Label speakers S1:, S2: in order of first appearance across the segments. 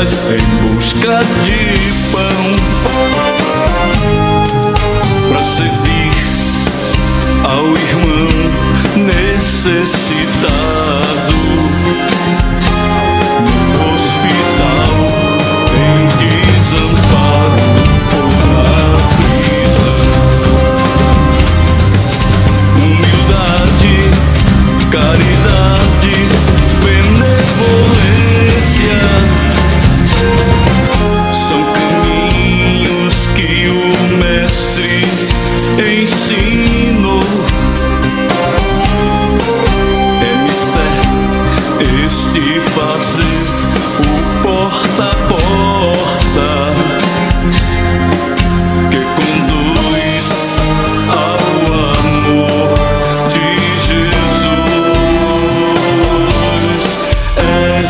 S1: vidas em busca de pão, para servir ao irmão necessitado. No hospital, em desamparo ou na prisão, humildade, caridade, benevolência são caminhos que o Mestre ensinou. É mister este fazer o porta a porta que conduz ao amor de Jesus. É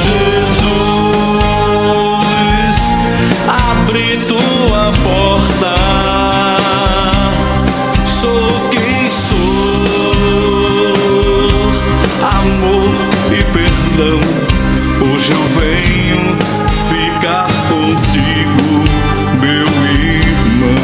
S1: Jesus, abre tua porta. Sou quem sou, amor e perdão. Hoje eu venho ficar contigo, meu irmão.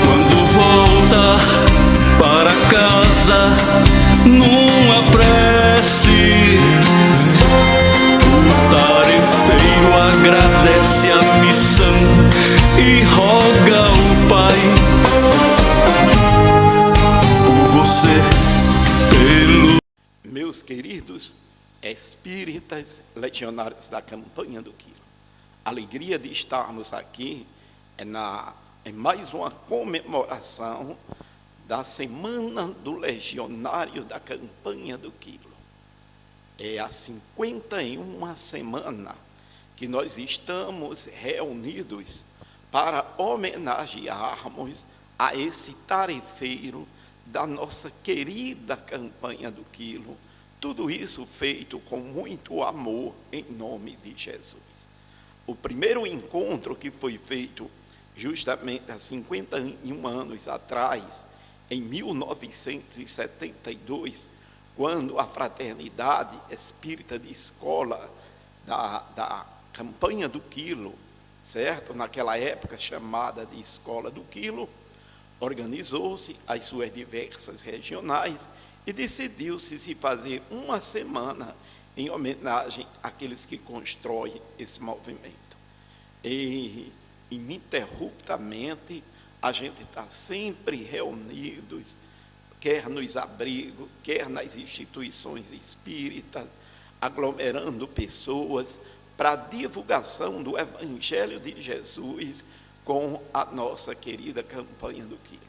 S1: Quando volta para casa numa prece, o tarefeiro agradece a missão e roga ao Pai por você, pelo...
S2: Meus queridos espíritas legionários da campanha do Quilo, alegria de estarmos aqui em mais uma comemoração da Semana do Legionário da Campanha do Quilo. É a 51ª semana que nós estamos reunidos para homenagearmos a esse tarefeiro da nossa querida Campanha do Quilo. Tudo isso feito com muito amor em nome de Jesus. O primeiro encontro que foi feito justamente há 51 anos atrás, em 1972, quando a Fraternidade Espírita de Escola da Campanha do Quilo, certo? Naquela época chamada de Escola do Quilo, organizou-se as suas diversas regionais e decidiu-se se fazer uma semana em homenagem àqueles que constroem esse movimento. E ininterruptamente a gente está sempre reunidos, quer nos abrigos, quer nas instituições espíritas, aglomerando pessoas para a divulgação do Evangelho de Jesus com a nossa querida Campanha do Quilo.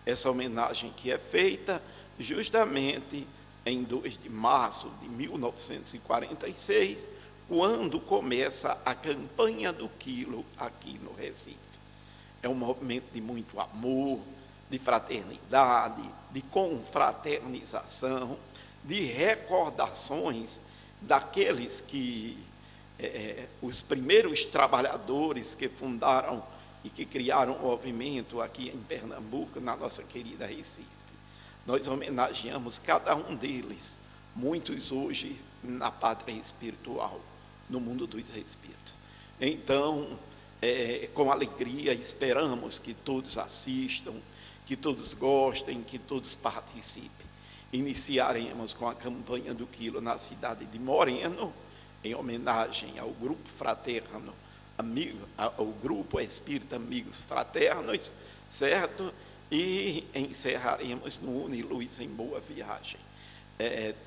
S2: Essa homenagem que é feita justamente em 2 de março de 1946, quando começa a Campanha do Quilo aqui no Recife. É um movimento de muito amor, de fraternidade, de confraternização, de recordações daqueles que, os primeiros trabalhadores que fundaram e que criaram o movimento aqui em Pernambuco, na nossa querida Recife. Nós homenageamos cada um deles, muitos hoje na pátria espiritual, no mundo dos espíritos. Então, com alegria, esperamos que todos assistam, que todos gostem, que todos participem. Iniciaremos com a Campanha do Quilo na cidade de Moreno, em homenagem ao grupo fraterno, ao grupo espírita Amigos Fraternos, certo? E encerraremos no Uniluz em Boa Viagem.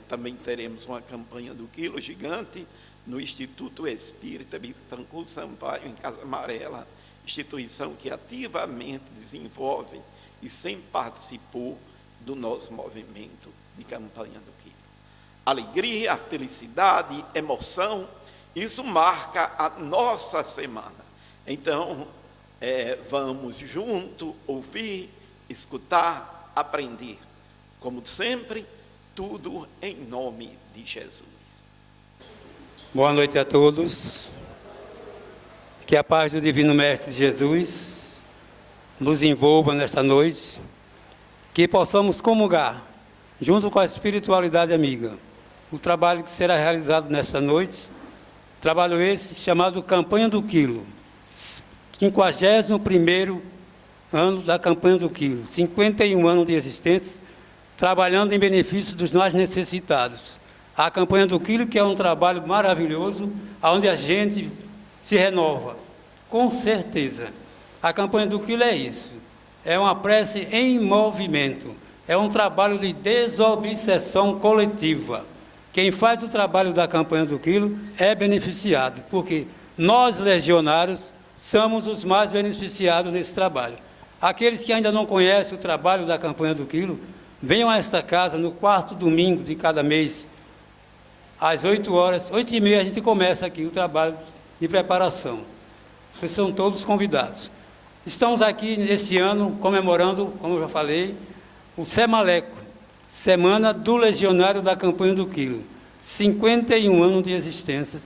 S2: Também teremos uma Campanha do Quilo gigante no Instituto Espírita Bittencourt Sampaio, em Casa Amarela, instituição que ativamente desenvolve e sempre participou do nosso movimento de Campanha do Quilo. Alegria, felicidade, emoção, isso marca a nossa semana. Então, vamos junto ouvir, escutar, aprender. Como sempre, tudo em nome de Jesus.
S3: Boa noite a todos. Que a paz do Divino Mestre Jesus nos envolva nesta noite. Que possamos comungar, junto com a espiritualidade amiga, o trabalho que será realizado nesta noite. Trabalho esse chamado Campanha do Quilo. 51º ano da Campanha do Quilo. 51 anos de existência, trabalhando em benefício dos mais necessitados. A Campanha do Quilo, que é um trabalho maravilhoso, onde a gente se renova, com certeza. A Campanha do Quilo é isso, é uma prece em movimento, é um trabalho de desobsessão coletiva. Quem faz o trabalho da Campanha do Quilo é beneficiado, porque nós, legionários, somos os mais beneficiados nesse trabalho. Aqueles que ainda não conhecem o trabalho da Campanha do Quilo, venham a esta casa no 4º domingo de cada mês, às 8 horas, 8h30, a gente começa aqui o trabalho de preparação. Vocês são todos convidados. Estamos aqui, neste ano, comemorando, como eu já falei, o Semaleco, Semana do Legionário da Campanha do Quilo. 51 anos de existência,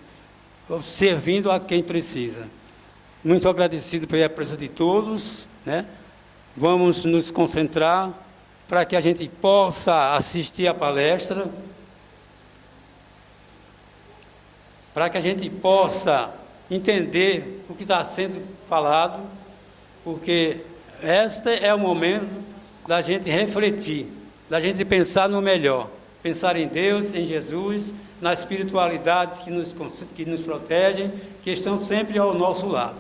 S3: servindo a quem precisa. Muito agradecido pela presença de todos, né? Vamos nos concentrar para que a gente possa assistir a palestra, para que a gente possa entender o que está sendo falado, porque este é o momento da gente refletir, da gente pensar no melhor, pensar em Deus, em Jesus, nas espiritualidades que nos protegem, que estão sempre ao nosso lado.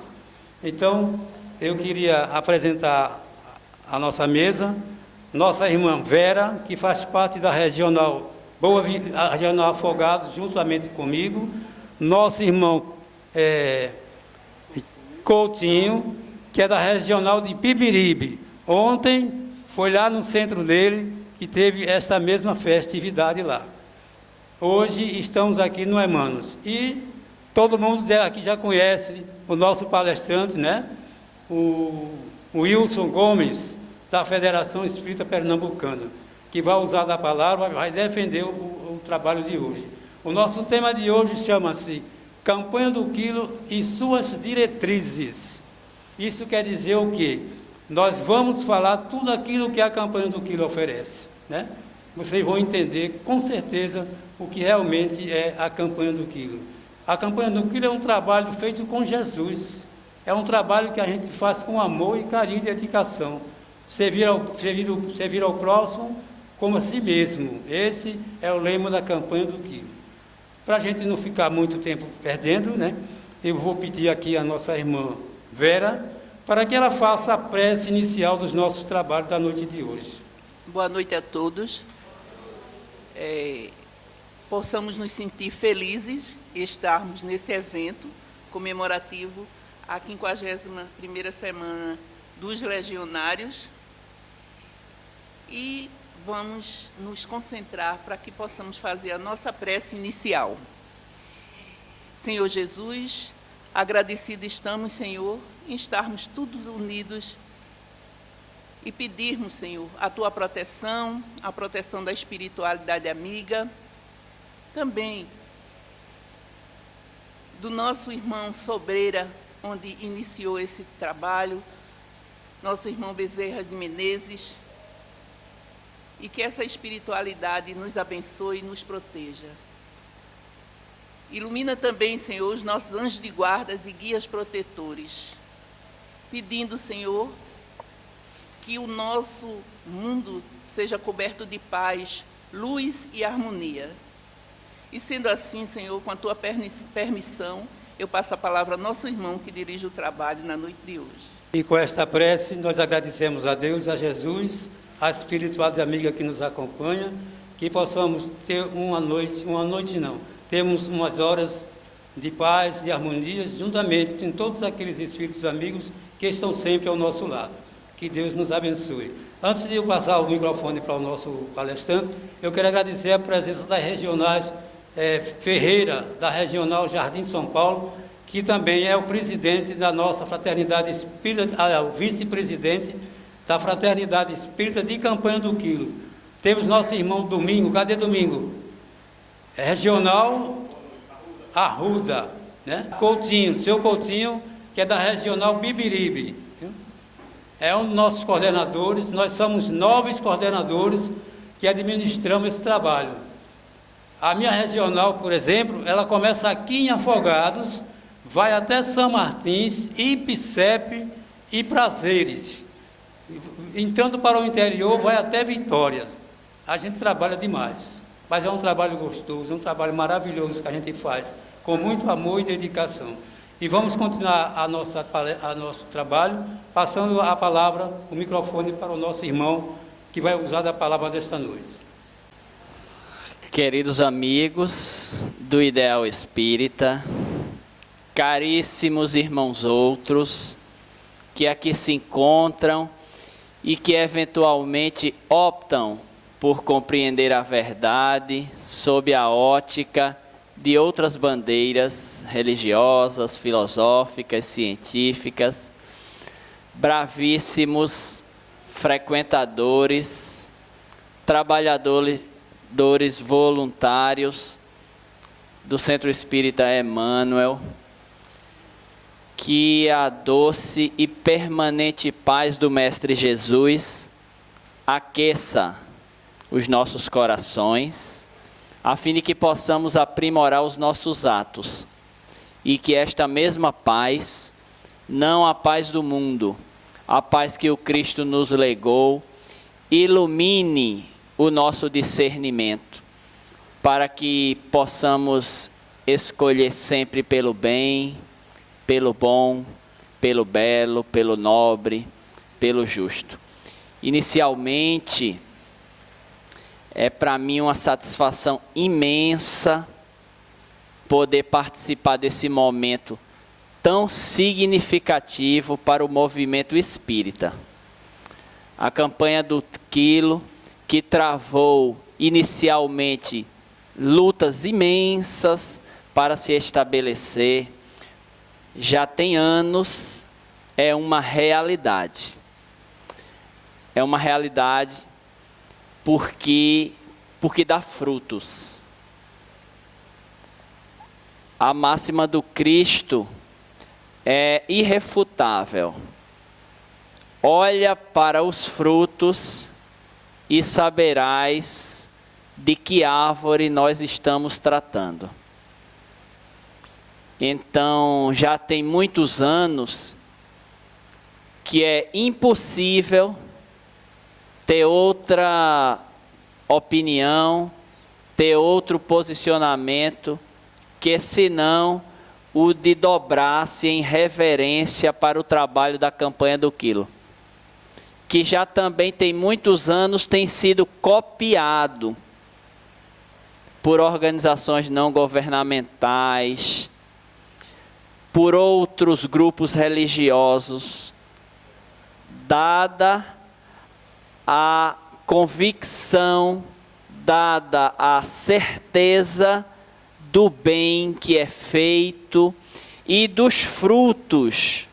S3: Então, eu queria apresentar a nossa mesa, nossa irmã Vera, que faz parte da Regional Regional Afogados, juntamente comigo, nosso irmão Coutinho, que é da Regional de Pibiribe. Ontem foi lá no centro dele que teve essa mesma festividade lá. Hoje estamos aqui no Hermanos. E todo mundo aqui já conhece o nosso palestrante, né? O Wilson Gomes, da Federação Espírita Pernambucana, que vai usar da palavra, vai defender o trabalho de hoje. O nosso tema de hoje chama-se Campanha do Quilo e suas diretrizes. Isso quer dizer o quê? Nós vamos falar tudo aquilo que a Campanha do Quilo oferece, né? Vocês vão entender com certeza o que realmente é a Campanha do Quilo. A Campanha do Quilo é um trabalho feito com Jesus. É um trabalho que a gente faz com amor e carinho e dedicação. Servir ao próximo como a si mesmo. Esse é o lema da Campanha do Quilo. Para a gente não ficar muito tempo perdendo, né? Eu vou pedir aqui a nossa irmã Vera, para que ela faça a prece inicial dos nossos trabalhos da noite de hoje.
S4: Boa noite a todos. Possamos nos sentir felizes e estarmos nesse evento comemorativo, a 51ª Semana dos Legionários, e vamos nos concentrar para que possamos fazer a nossa prece inicial. Senhor Jesus, agradecidos estamos, Senhor, em estarmos todos unidos e pedirmos, Senhor, a Tua proteção, a proteção da espiritualidade amiga, também do nosso irmão Sobreira, onde iniciou esse trabalho, nosso irmão Bezerra de Menezes, e que essa espiritualidade nos abençoe e nos proteja. Ilumina também, Senhor, os nossos anjos de guardas e guias protetores, pedindo, Senhor, que o nosso mundo seja coberto de paz, luz e harmonia. E sendo assim, Senhor, com a Tua permissão, eu passo a palavra ao nosso irmão que dirige o trabalho na noite de hoje.
S3: E com esta prece, nós agradecemos a Deus, a Jesus, a espiritualidade amiga que nos acompanha, que possamos ter temos umas horas de paz, de harmonia, juntamente com todos aqueles espíritos amigos que estão sempre ao nosso lado. Que Deus nos abençoe. Antes de eu passar o microfone para o nosso palestrante, eu quero agradecer a presença das regionais Ferreira, da Regional Jardim São Paulo, que também é o presidente da nossa Fraternidade Espírita, o vice-presidente da Fraternidade Espírita de Campanha do Quilo. Temos nosso irmão Domingo, cadê Domingo? É regional Arruda, né? Coutinho, seu Coutinho, que é da Regional Bibiribe. É um dos nossos coordenadores, nós somos 9 coordenadores que administramos esse trabalho. A minha regional, por exemplo, ela começa aqui em Afogados, vai até São Martins, Ipicep e Prazeres. Entrando para o interior, vai até Vitória. A gente trabalha demais, mas é um trabalho gostoso, é um trabalho maravilhoso que a gente faz, com muito amor e dedicação. E vamos continuar a nosso trabalho, passando a palavra, o microfone para o nosso irmão, que vai usar da palavra desta noite.
S5: Queridos amigos do Ideal Espírita, caríssimos irmãos outros, que aqui se encontram e que eventualmente optam por compreender a verdade sob a ótica de outras bandeiras religiosas, filosóficas, científicas, bravíssimos frequentadores, trabalhadores voluntários do Centro Espírita Emmanuel, que a doce e permanente paz do Mestre Jesus aqueça os nossos corações, a fim de que possamos aprimorar os nossos atos, e que esta mesma paz, não a paz do mundo, a paz que o Cristo nos legou, ilumine o nosso discernimento, para que possamos escolher sempre pelo bem, pelo bom, pelo belo, pelo nobre, pelo justo. Inicialmente, é para mim uma satisfação imensa poder participar desse momento tão significativo para o movimento espírita. A campanha do Quilo, que travou inicialmente lutas imensas para se estabelecer, já tem anos, é uma realidade. É uma realidade porque dá frutos. A máxima do Cristo é irrefutável. Olha para os frutos e saberás de que árvore nós estamos tratando. Então, já tem muitos anos que é impossível ter outra opinião, ter outro posicionamento, que senão o de dobrar-se em reverência para o trabalho da campanha do Quilo, que já também tem muitos anos tem sido copiado por organizações não governamentais, por outros grupos religiosos, dada a convicção, dada a certeza do bem que é feito e dos frutos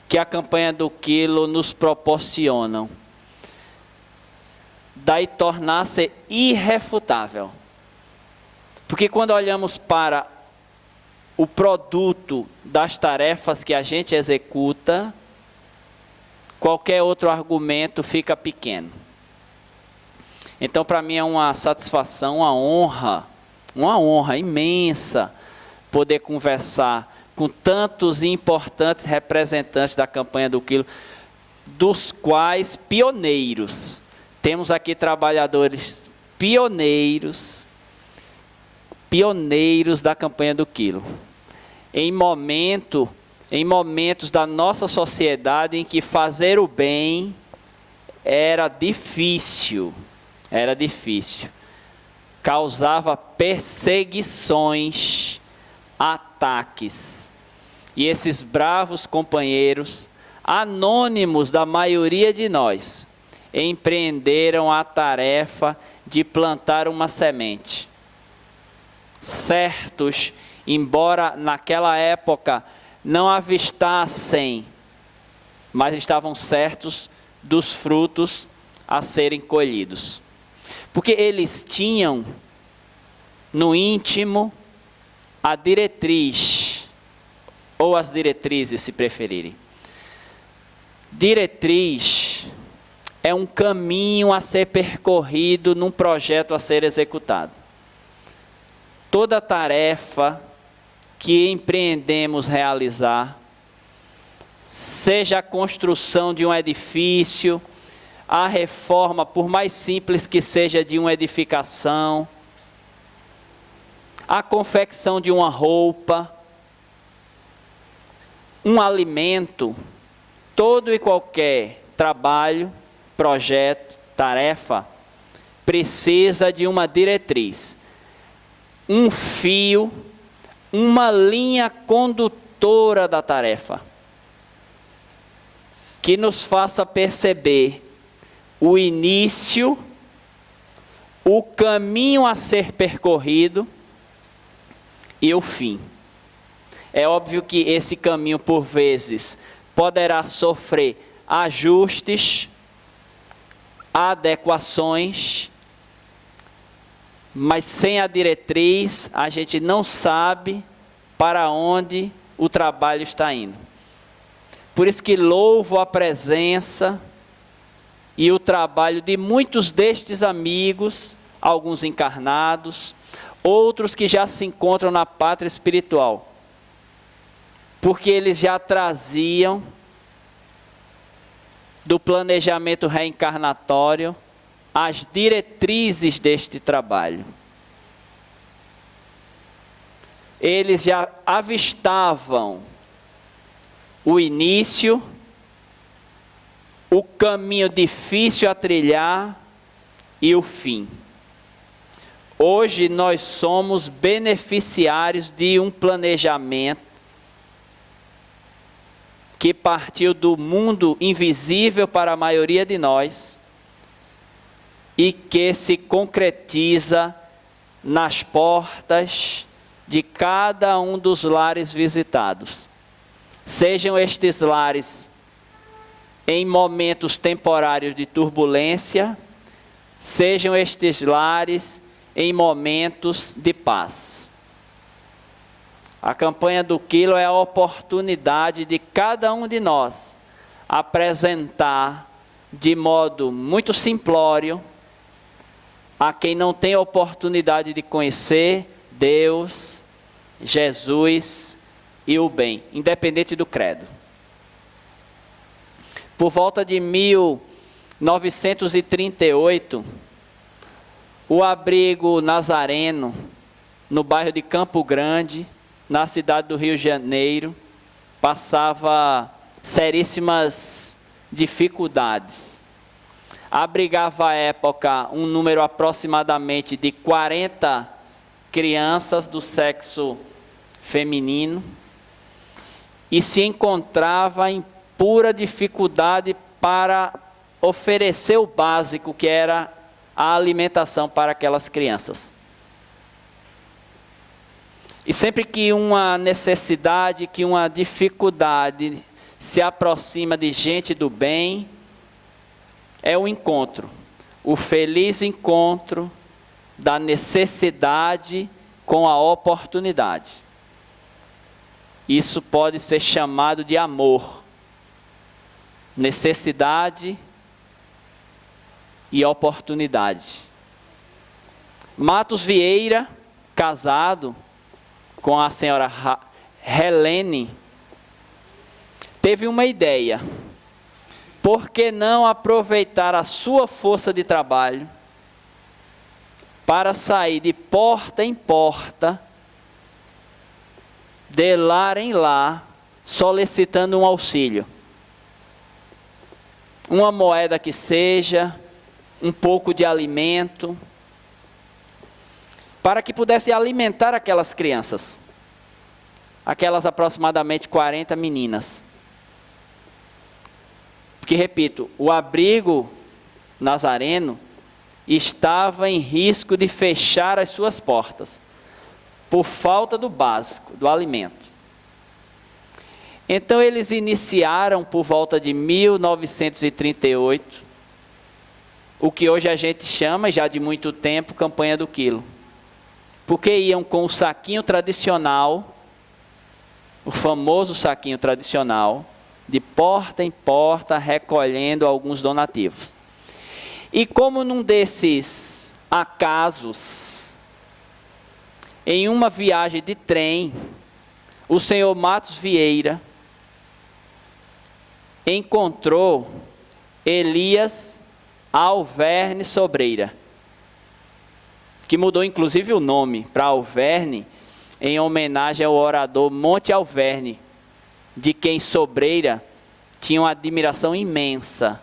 S5: que a campanha do Quilo nos proporcionam. Daí tornar-se irrefutável. Porque quando olhamos para o produto das tarefas que a gente executa, qualquer outro argumento fica pequeno. Então, para mim é uma satisfação, uma honra imensa poder conversar com tantos importantes representantes da campanha do Quilo, dos quais pioneiros. Temos aqui trabalhadores pioneiros da campanha do Quilo. Em momentos da nossa sociedade em que fazer o bem era difícil, causava perseguições, ataques. E esses bravos companheiros, anônimos da maioria de nós, empreenderam a tarefa de plantar uma semente. Certos, embora naquela época não avistassem, mas estavam certos dos frutos a serem colhidos. Porque eles tinham no íntimo, a diretriz, ou as diretrizes, se preferirem. Diretriz é um caminho a ser percorrido num projeto a ser executado. Toda tarefa que empreendemos realizar, seja a construção de um edifício, a reforma, por mais simples que seja, de uma edificação, a confecção de uma roupa, um alimento, todo e qualquer trabalho, projeto, tarefa, precisa de uma diretriz, um fio, uma linha condutora da tarefa, que nos faça perceber o início, o caminho a ser percorrido e o fim. É óbvio que esse caminho, por vezes, poderá sofrer ajustes, adequações, mas sem a diretriz, a gente não sabe para onde o trabalho está indo. Por isso que louvo a presença e o trabalho de muitos destes amigos, alguns encarnados, outros que já se encontram na pátria espiritual, porque eles já traziam do planejamento reencarnatório as diretrizes deste trabalho. Eles já avistavam o início, o caminho difícil a trilhar e o fim. Hoje nós somos beneficiários de um planejamento que partiu do mundo invisível para a maioria de nós e que se concretiza nas portas de cada um dos lares visitados. Sejam estes lares em momentos temporários de turbulência, sejam estes lares em momentos de paz. A campanha do Quilo é a oportunidade de cada um de nós apresentar de modo muito simplório a quem não tem oportunidade de conhecer Deus, Jesus e o bem, independente do credo. Por volta de 1938, o Abrigo Nazareno, no bairro de Campo Grande, na cidade do Rio de Janeiro, passava seríssimas dificuldades. Abrigava à época um número aproximadamente de 40 crianças do sexo feminino e se encontrava em pura dificuldade para oferecer o básico, que era a alimentação para aquelas crianças. E sempre que uma necessidade, que uma dificuldade se aproxima de gente do bem, é o encontro, o feliz encontro da necessidade com a oportunidade. Isso pode ser chamado de amor. Necessidade e oportunidade. Matos Vieira, casado com a senhora Helene, teve uma ideia. Por que não aproveitar a sua força de trabalho para sair de porta em porta, de lar em lar, solicitando um auxílio? Uma moeda que seja, um pouco de alimento, para que pudesse alimentar aquelas crianças, aquelas aproximadamente 40 meninas. Porque, repito, o Abrigo Nazareno estava em risco de fechar as suas portas, por falta do básico, do alimento. Então eles iniciaram por volta de 1938, o que hoje a gente chama, já de muito tempo, campanha do Quilo. porque iam com o saquinho tradicional, o famoso saquinho tradicional, de porta em porta, recolhendo alguns donativos. E como num desses acasos, em uma viagem de trem, o senhor Matos Vieira encontrou Elias Alverne Sobreira, que mudou inclusive o nome para Alverne, em homenagem ao orador Monte Alverne, de quem Sobreira tinha uma admiração imensa.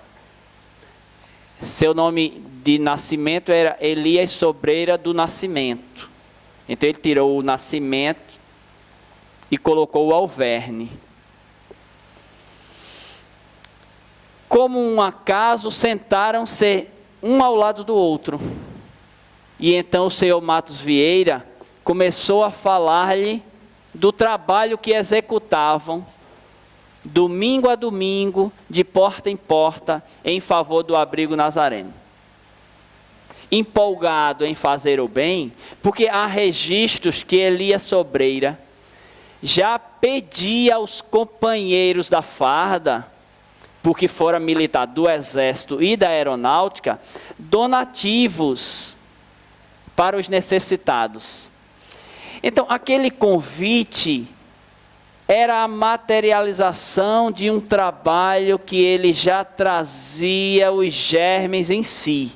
S5: Seu nome de nascimento era Elias Sobreira do Nascimento. Então ele tirou o Nascimento e colocou o Alverne. Como um acaso, sentaram-se um ao lado do outro. E então o senhor Matos Vieira começou a falar-lhe do trabalho que executavam, domingo a domingo, de porta em porta, em favor do abrigo nazareno. Empolgado em fazer o bem, porque há registros que Elias Sobreira já pedia aos companheiros da farda, porque fora militar do exército e da aeronáutica, donativos para os necessitados. Então, aquele convite era a materialização de um trabalho que ele já trazia os germes em si.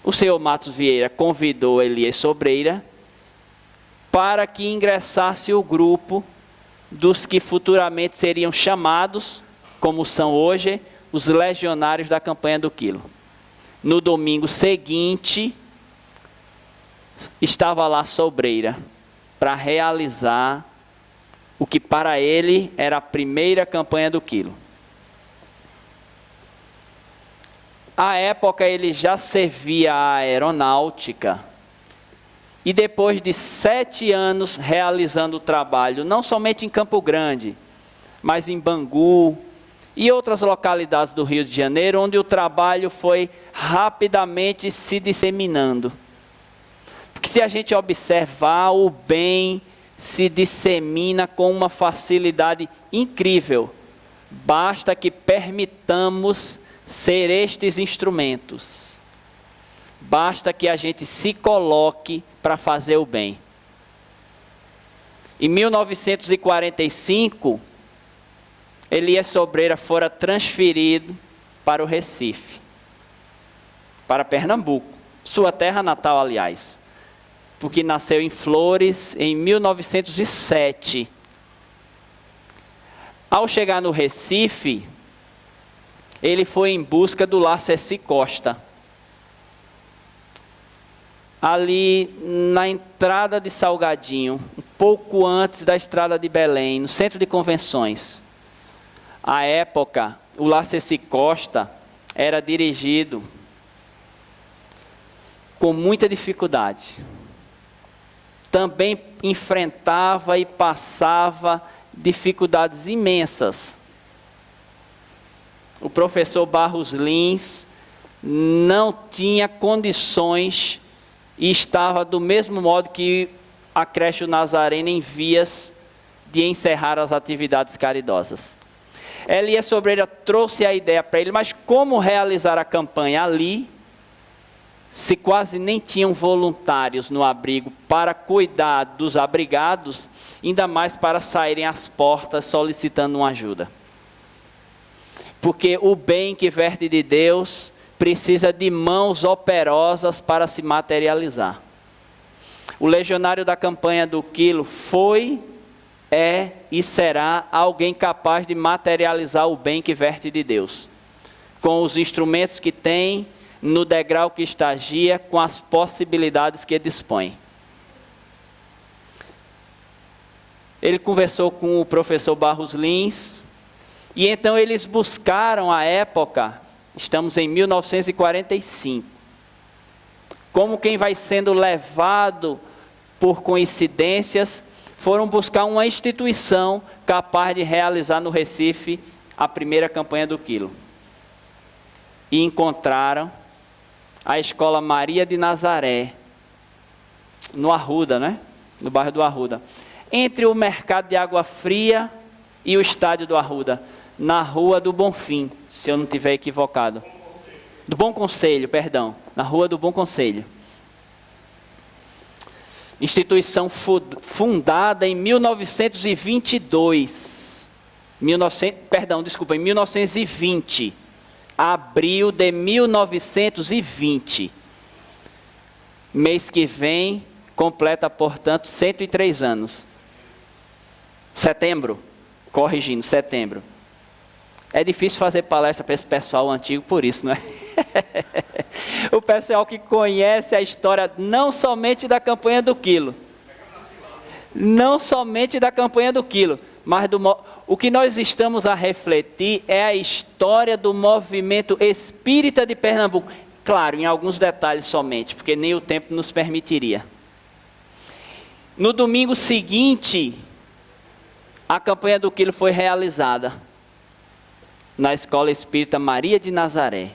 S5: O senhor Matos Vieira convidou Elias Sobreira para que ingressasse o grupo dos que futuramente seriam chamados, como são hoje, os legionários da campanha do Quilo. No domingo seguinte, estava lá Sobreira para realizar o que para ele era a primeira campanha do Quilo. À época ele já servia a aeronáutica e depois de 7 anos realizando o trabalho, não somente em Campo Grande, mas em Bangu e outras localidades do Rio de Janeiro, onde o trabalho foi rapidamente se disseminando. Porque se a gente observar, o bem se dissemina com uma facilidade incrível. Basta que permitamos ser estes instrumentos. Basta que a gente se coloque para fazer o bem. Em 1945, Elias Sobreira fora transferido para o Recife, para Pernambuco, sua terra natal, aliás, porque nasceu em Flores em 1907. Ao chegar no Recife, ele foi em busca do Lar Ceci Costa, ali na entrada de Salgadinho, um pouco antes da estrada de Belém, no centro de convenções. À época, o Lar Ceci Costa era dirigido com muita dificuldade. Também enfrentava e passava dificuldades imensas. O professor Barros Lins não tinha condições e estava do mesmo modo que a creche Nazareno em vias de encerrar as atividades caridosas. Elias Sobreira trouxe a ideia para ele, mas como realizar a campanha ali, se quase nem tinham voluntários no abrigo para cuidar dos abrigados, ainda mais para saírem às portas solicitando uma ajuda. Porque o bem que verte de Deus precisa de mãos operosas para se materializar. O legionário da campanha do Quilo foi, é e será alguém capaz de materializar o bem que verte de Deus, com os instrumentos que tem, no degrau que estagia, com as possibilidades que dispõe. Ele conversou com o professor Barros Lins, e então eles buscaram à época, estamos em 1945, como quem vai sendo levado por coincidências, foram buscar uma instituição capaz de realizar no Recife a primeira campanha do Quilo. E encontraram a Escola Maria de Nazaré, no Arruda, né? No bairro do Arruda. Entre o Mercado de Água Fria e o Estádio do Arruda, na Rua do Bonfim, se eu não estiver equivocado. Do Bom Conselho, perdão. Na Rua do Bom Conselho. Instituição fundada em 1922. Em 1920. Abril de 1920. Mês que vem, completa, portanto, 103 anos. Setembro. Corrigindo, setembro. É difícil fazer palestra para esse pessoal antigo por isso, não é? O pessoal que conhece a história não somente da campanha do quilo. Não somente da campanha do quilo, mas o que nós estamos a refletir é a história do movimento espírita de Pernambuco. Claro, em alguns detalhes somente, porque nem o tempo nos permitiria. No domingo seguinte, a campanha do quilo foi realizada na Escola Espírita Maria de Nazaré.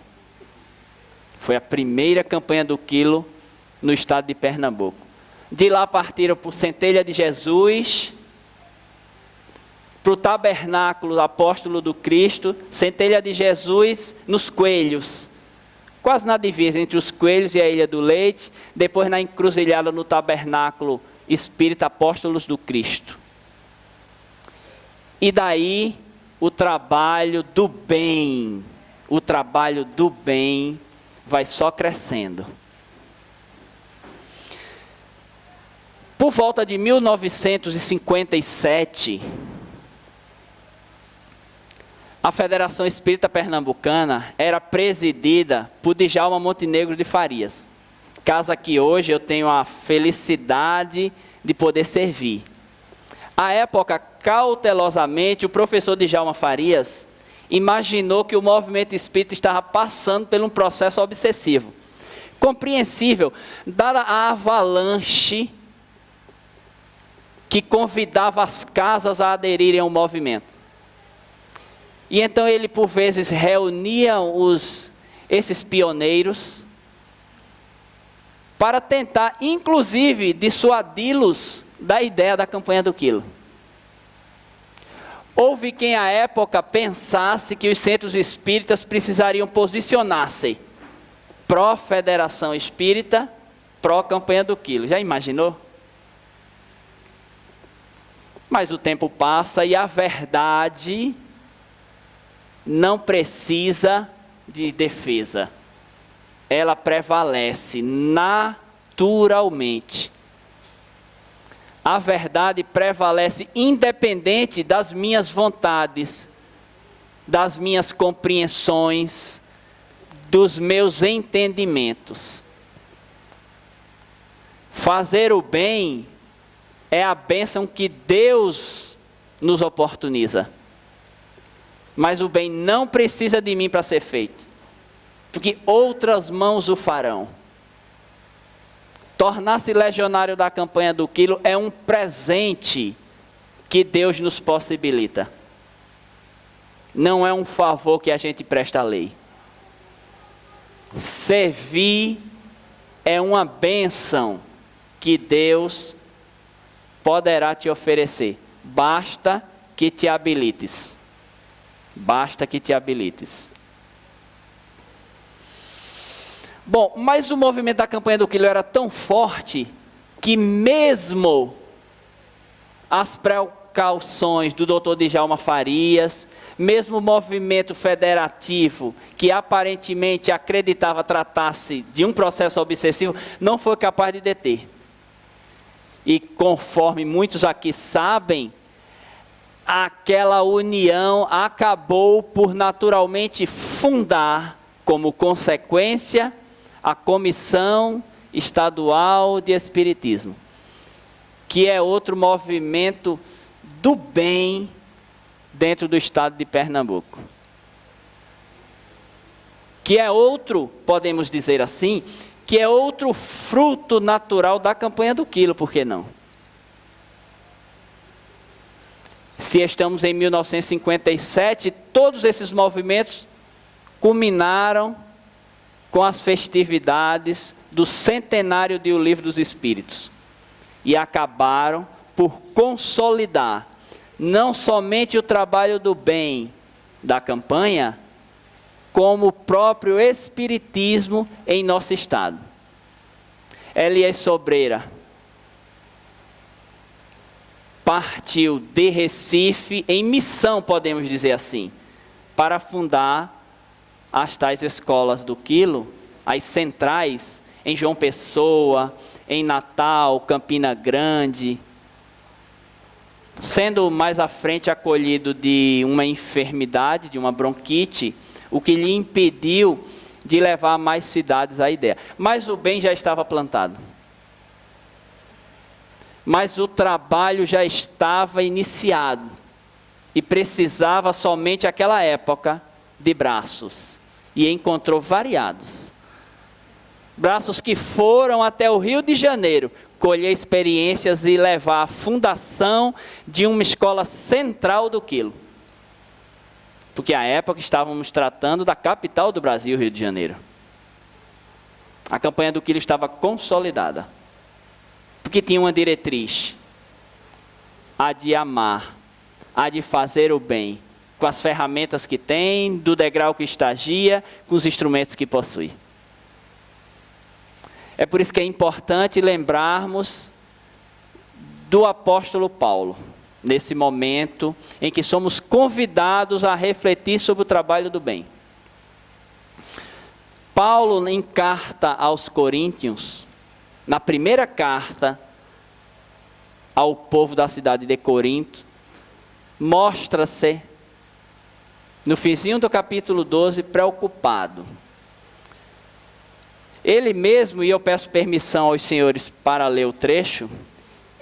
S5: Foi a primeira campanha do quilo no estado de Pernambuco. De lá partiram para o Centelha de Jesus, para o Tabernáculo Apóstolo do Cristo, Centelha de Jesus nos Coelhos, quase na divisa entre os Coelhos e a Ilha do Leite, depois na encruzilhada no Tabernáculo Espírita Apóstolos do Cristo. E daí o trabalho do bem vai só crescendo. Por volta de 1957, a Federação Espírita Pernambucana era presidida por Djalma Montenegro de Farias, casa que hoje eu tenho a felicidade de poder servir. À época, cautelosamente, o professor Djalma Farias imaginou que o movimento espírita estava passando por um processo obsessivo. Compreensível, dada a avalanche que convidava as casas a aderirem ao movimento. E então ele, por vezes, reunia esses pioneiros para tentar, inclusive, dissuadi-los da ideia da campanha do quilo. Houve quem à época pensasse que os centros espíritas precisariam posicionar-se pró-federação espírita, pró-campanha do quilo. Já imaginou? Mas o tempo passa e a verdade não precisa de defesa. Ela prevalece naturalmente. A verdade prevalece independente das minhas vontades, das minhas compreensões, dos meus entendimentos. Fazer o bem é a bênção que Deus nos oportuniza. Mas o bem não precisa de mim para ser feito, porque outras mãos o farão. Tornar-se legionário da campanha do quilo é um presente que Deus nos possibilita. Não é um favor que a gente presta à lei. Servir é uma bênção que Deus poderá te oferecer. Basta que te habilites. Basta que te habilites. Bom, mas o movimento da campanha do quilo era tão forte que mesmo as precauções do Dr. Djalma Farias, mesmo o movimento federativo, que aparentemente acreditava tratar-se de um processo obsessivo, não foi capaz de deter. E conforme muitos aqui sabem, aquela união acabou por naturalmente fundar, como consequência, a Comissão Estadual de Espiritismo, que é outro movimento do bem dentro do estado de Pernambuco. Que é outro, podemos dizer assim, que é outro fruto natural da campanha do quilo, por que não? Se estamos em 1957, todos esses movimentos culminaram com as festividades do centenário de O Livro dos Espíritos. E acabaram por consolidar não somente o trabalho do bem da campanha, como o próprio espiritismo em nosso estado. Elias Sobreira partiu de Recife em missão, podemos dizer assim, para fundar as tais escolas do Quilo, as centrais em João Pessoa, em Natal, Campina Grande, sendo mais à frente acolhido de uma enfermidade, de uma bronquite, o que lhe impediu de levar a mais cidades a ideia. Mas o bem já estava plantado. Mas o trabalho já estava iniciado e precisava somente aquela época de braços. E encontrou variados. Braços que foram até o Rio de Janeiro, colher experiências e levar a fundação de uma escola central do Quilo. Porque à época estávamos tratando da capital do Brasil, Rio de Janeiro. A campanha do Quilo estava consolidada. Porque tinha uma diretriz: a de amar, a de fazer o bem, com as ferramentas que tem, do degrau que estagia, com os instrumentos que possui. É por isso que é importante lembrarmos do apóstolo Paulo, nesse momento em que somos convidados a refletir sobre o trabalho do bem. Paulo, em carta aos Coríntios, na primeira carta ao povo da cidade de Corinto, mostra-se, no finzinho do capítulo 12, preocupado. Ele mesmo, e eu peço permissão aos senhores para ler o trecho,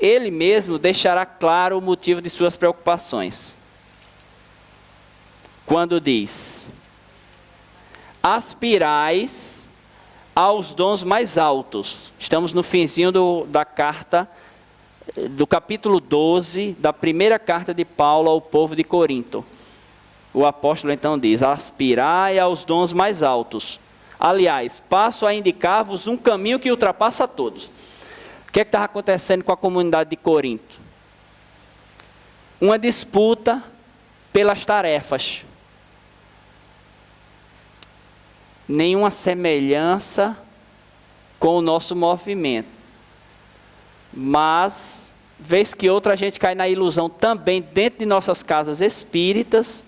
S5: ele mesmo deixará claro o motivo de suas preocupações. Quando diz: aspirais aos dons mais altos. Estamos no finzinho da carta, do capítulo 12, da primeira carta de Paulo ao povo de Corinto. O apóstolo então diz: aspirai aos dons mais altos. Aliás, passo a indicar-vos um caminho que ultrapassa a todos. O que estava acontecendo com a comunidade de Corinto? Uma disputa pelas tarefas. Nenhuma semelhança com o nosso movimento. Mas, vez que outra, a gente cai na ilusão também dentro de nossas casas espíritas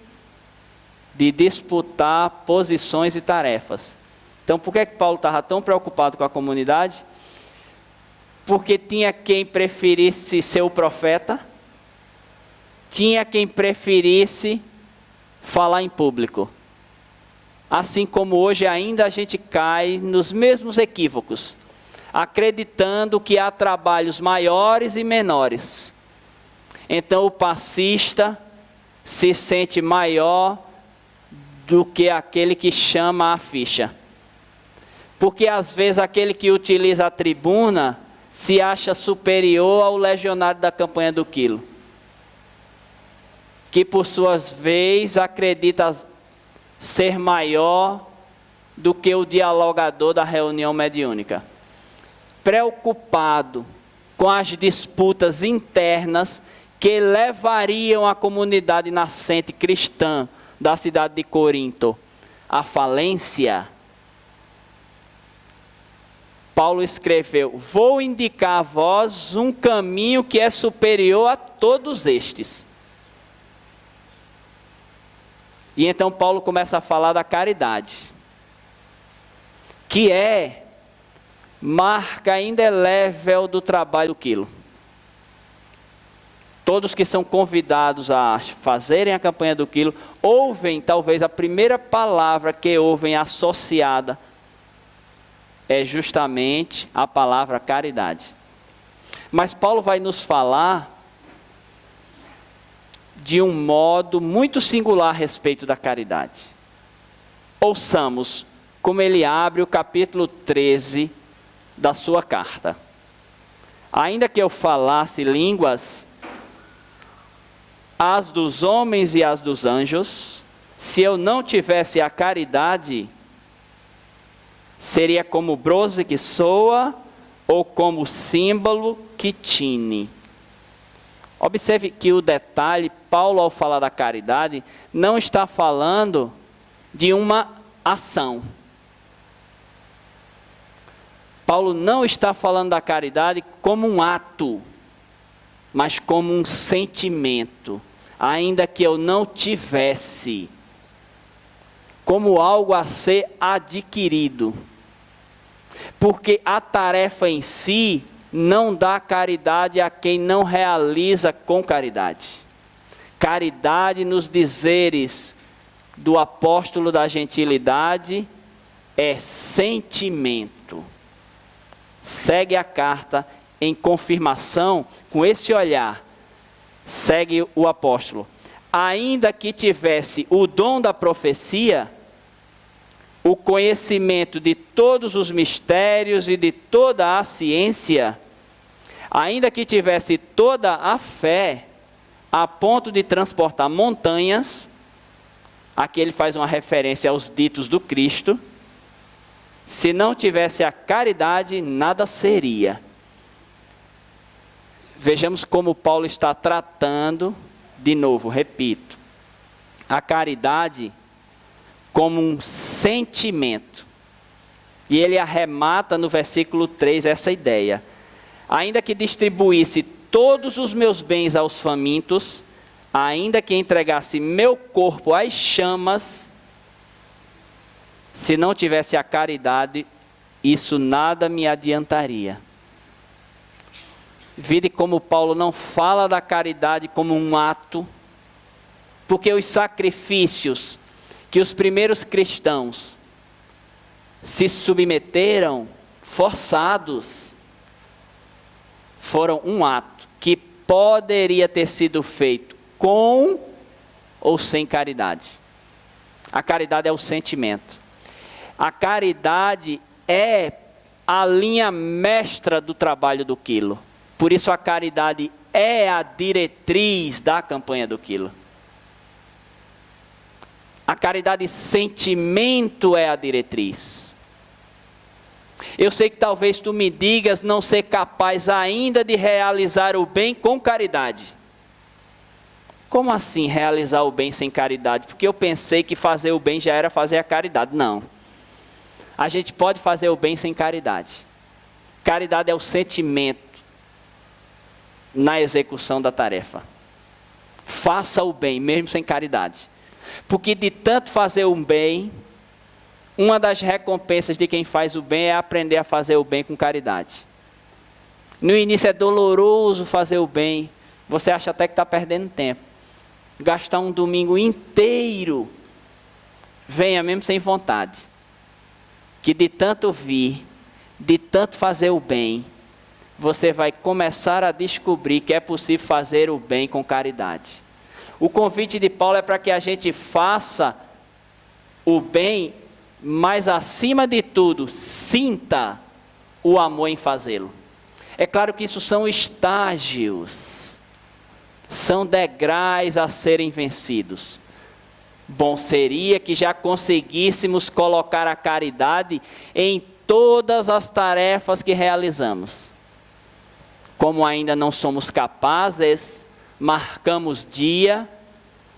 S5: de disputar posições e tarefas. Então, por que Paulo estava tão preocupado com a comunidade? Porque tinha quem preferisse ser o profeta, tinha quem preferisse falar em público. Assim como hoje ainda a gente cai nos mesmos equívocos, acreditando que há trabalhos maiores e menores. Então o passista se sente maior do que aquele que chama a ficha. Porque às vezes aquele que utiliza a tribuna se acha superior ao legionário da campanha do Quilo, que por suas vezes acredita ser maior do que o dialogador da reunião mediúnica. Preocupado com as disputas internas que levariam a comunidade nascente cristã da cidade de Corinto à falência, Paulo escreveu: vou indicar a vós um caminho que é superior a todos estes. E então Paulo começa a falar da caridade, que é marca indelével do trabalho do Quilo. Todos que são convidados a fazerem a campanha do Quilo, ouvem talvez a primeira palavra que ouvem associada é justamente a palavra caridade. Mas Paulo vai nos falar de um modo muito singular a respeito da caridade. Ouçamos como ele abre o capítulo 13 da sua carta. Ainda que eu falasse línguas, as dos homens e as dos anjos, se eu não tivesse a caridade, Seria como bronze que soa ou como símbolo que tine. Observe que o detalhe, Paulo, ao falar da caridade, não está falando de uma ação. Paulo não está falando da caridade como um ato, mas como um sentimento, ainda que eu não tivesse, como algo a ser adquirido. Porque a tarefa em si não dá caridade a quem não realiza com caridade. Caridade nos dizeres do apóstolo da gentilidade é sentimento. Segue a carta em confirmação com esse olhar. Segue o apóstolo. Ainda que tivesse o dom da profecia, o conhecimento de todos os mistérios e de toda a ciência, ainda que tivesse toda a fé, a ponto de transportar montanhas, aqui ele faz uma referência aos ditos do Cristo, se não tivesse a caridade, nada seria. Vejamos como Paulo está tratando, de novo, repito, a caridade como um sentimento. E ele arremata no versículo 3 essa ideia. Ainda que distribuísse todos os meus bens aos famintos, ainda que entregasse meu corpo às chamas, se não tivesse a caridade, isso nada me adiantaria. Vide como Paulo não fala da caridade como um ato, porque os sacrifícios que os primeiros cristãos se submeteram, forçados, foram um ato que poderia ter sido feito com ou sem caridade. A caridade é o sentimento. A caridade é a linha mestra do trabalho do quilo. Por isso a caridade é a diretriz da campanha do quilo. A caridade sentimento é a diretriz. Eu sei que talvez tu me digas não ser capaz ainda de realizar o bem com caridade. Como assim realizar o bem sem caridade? Porque eu pensei que fazer o bem já era fazer a caridade. Não. A gente pode fazer o bem sem caridade. Caridade é o sentimento na execução da tarefa. Faça o bem, mesmo sem caridade. Porque de tanto fazer o bem, uma das recompensas de quem faz o bem é aprender a fazer o bem com caridade. No início é doloroso fazer o bem. Você acha até que está perdendo tempo. Gastar um domingo inteiro, venha mesmo sem vontade. Que de tanto vir, de tanto fazer o bem, você vai começar a descobrir que é possível fazer o bem com caridade. O convite de Paulo é para que a gente faça o bem, mas acima de tudo, sinta o amor em fazê-lo. É claro que isso são estágios, são degraus a serem vencidos. Bom seria que já conseguíssemos colocar a caridade em todas as tarefas que realizamos. Como ainda não somos capazes, marcamos dia,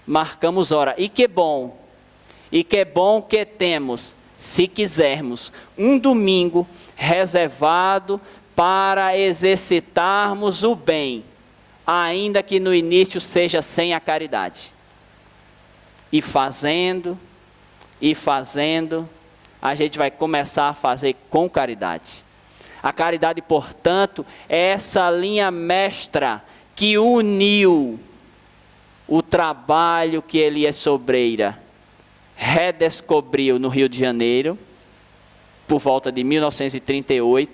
S5: marcamos hora. E que bom que temos, se quisermos, um domingo reservado para exercitarmos o bem, ainda que no início seja sem a caridade. E fazendo, a gente vai começar a fazer com caridade. A caridade, portanto, é essa linha mestra que uniu o trabalho que Elias Sobreira redescobriu no Rio de Janeiro, por volta de 1938,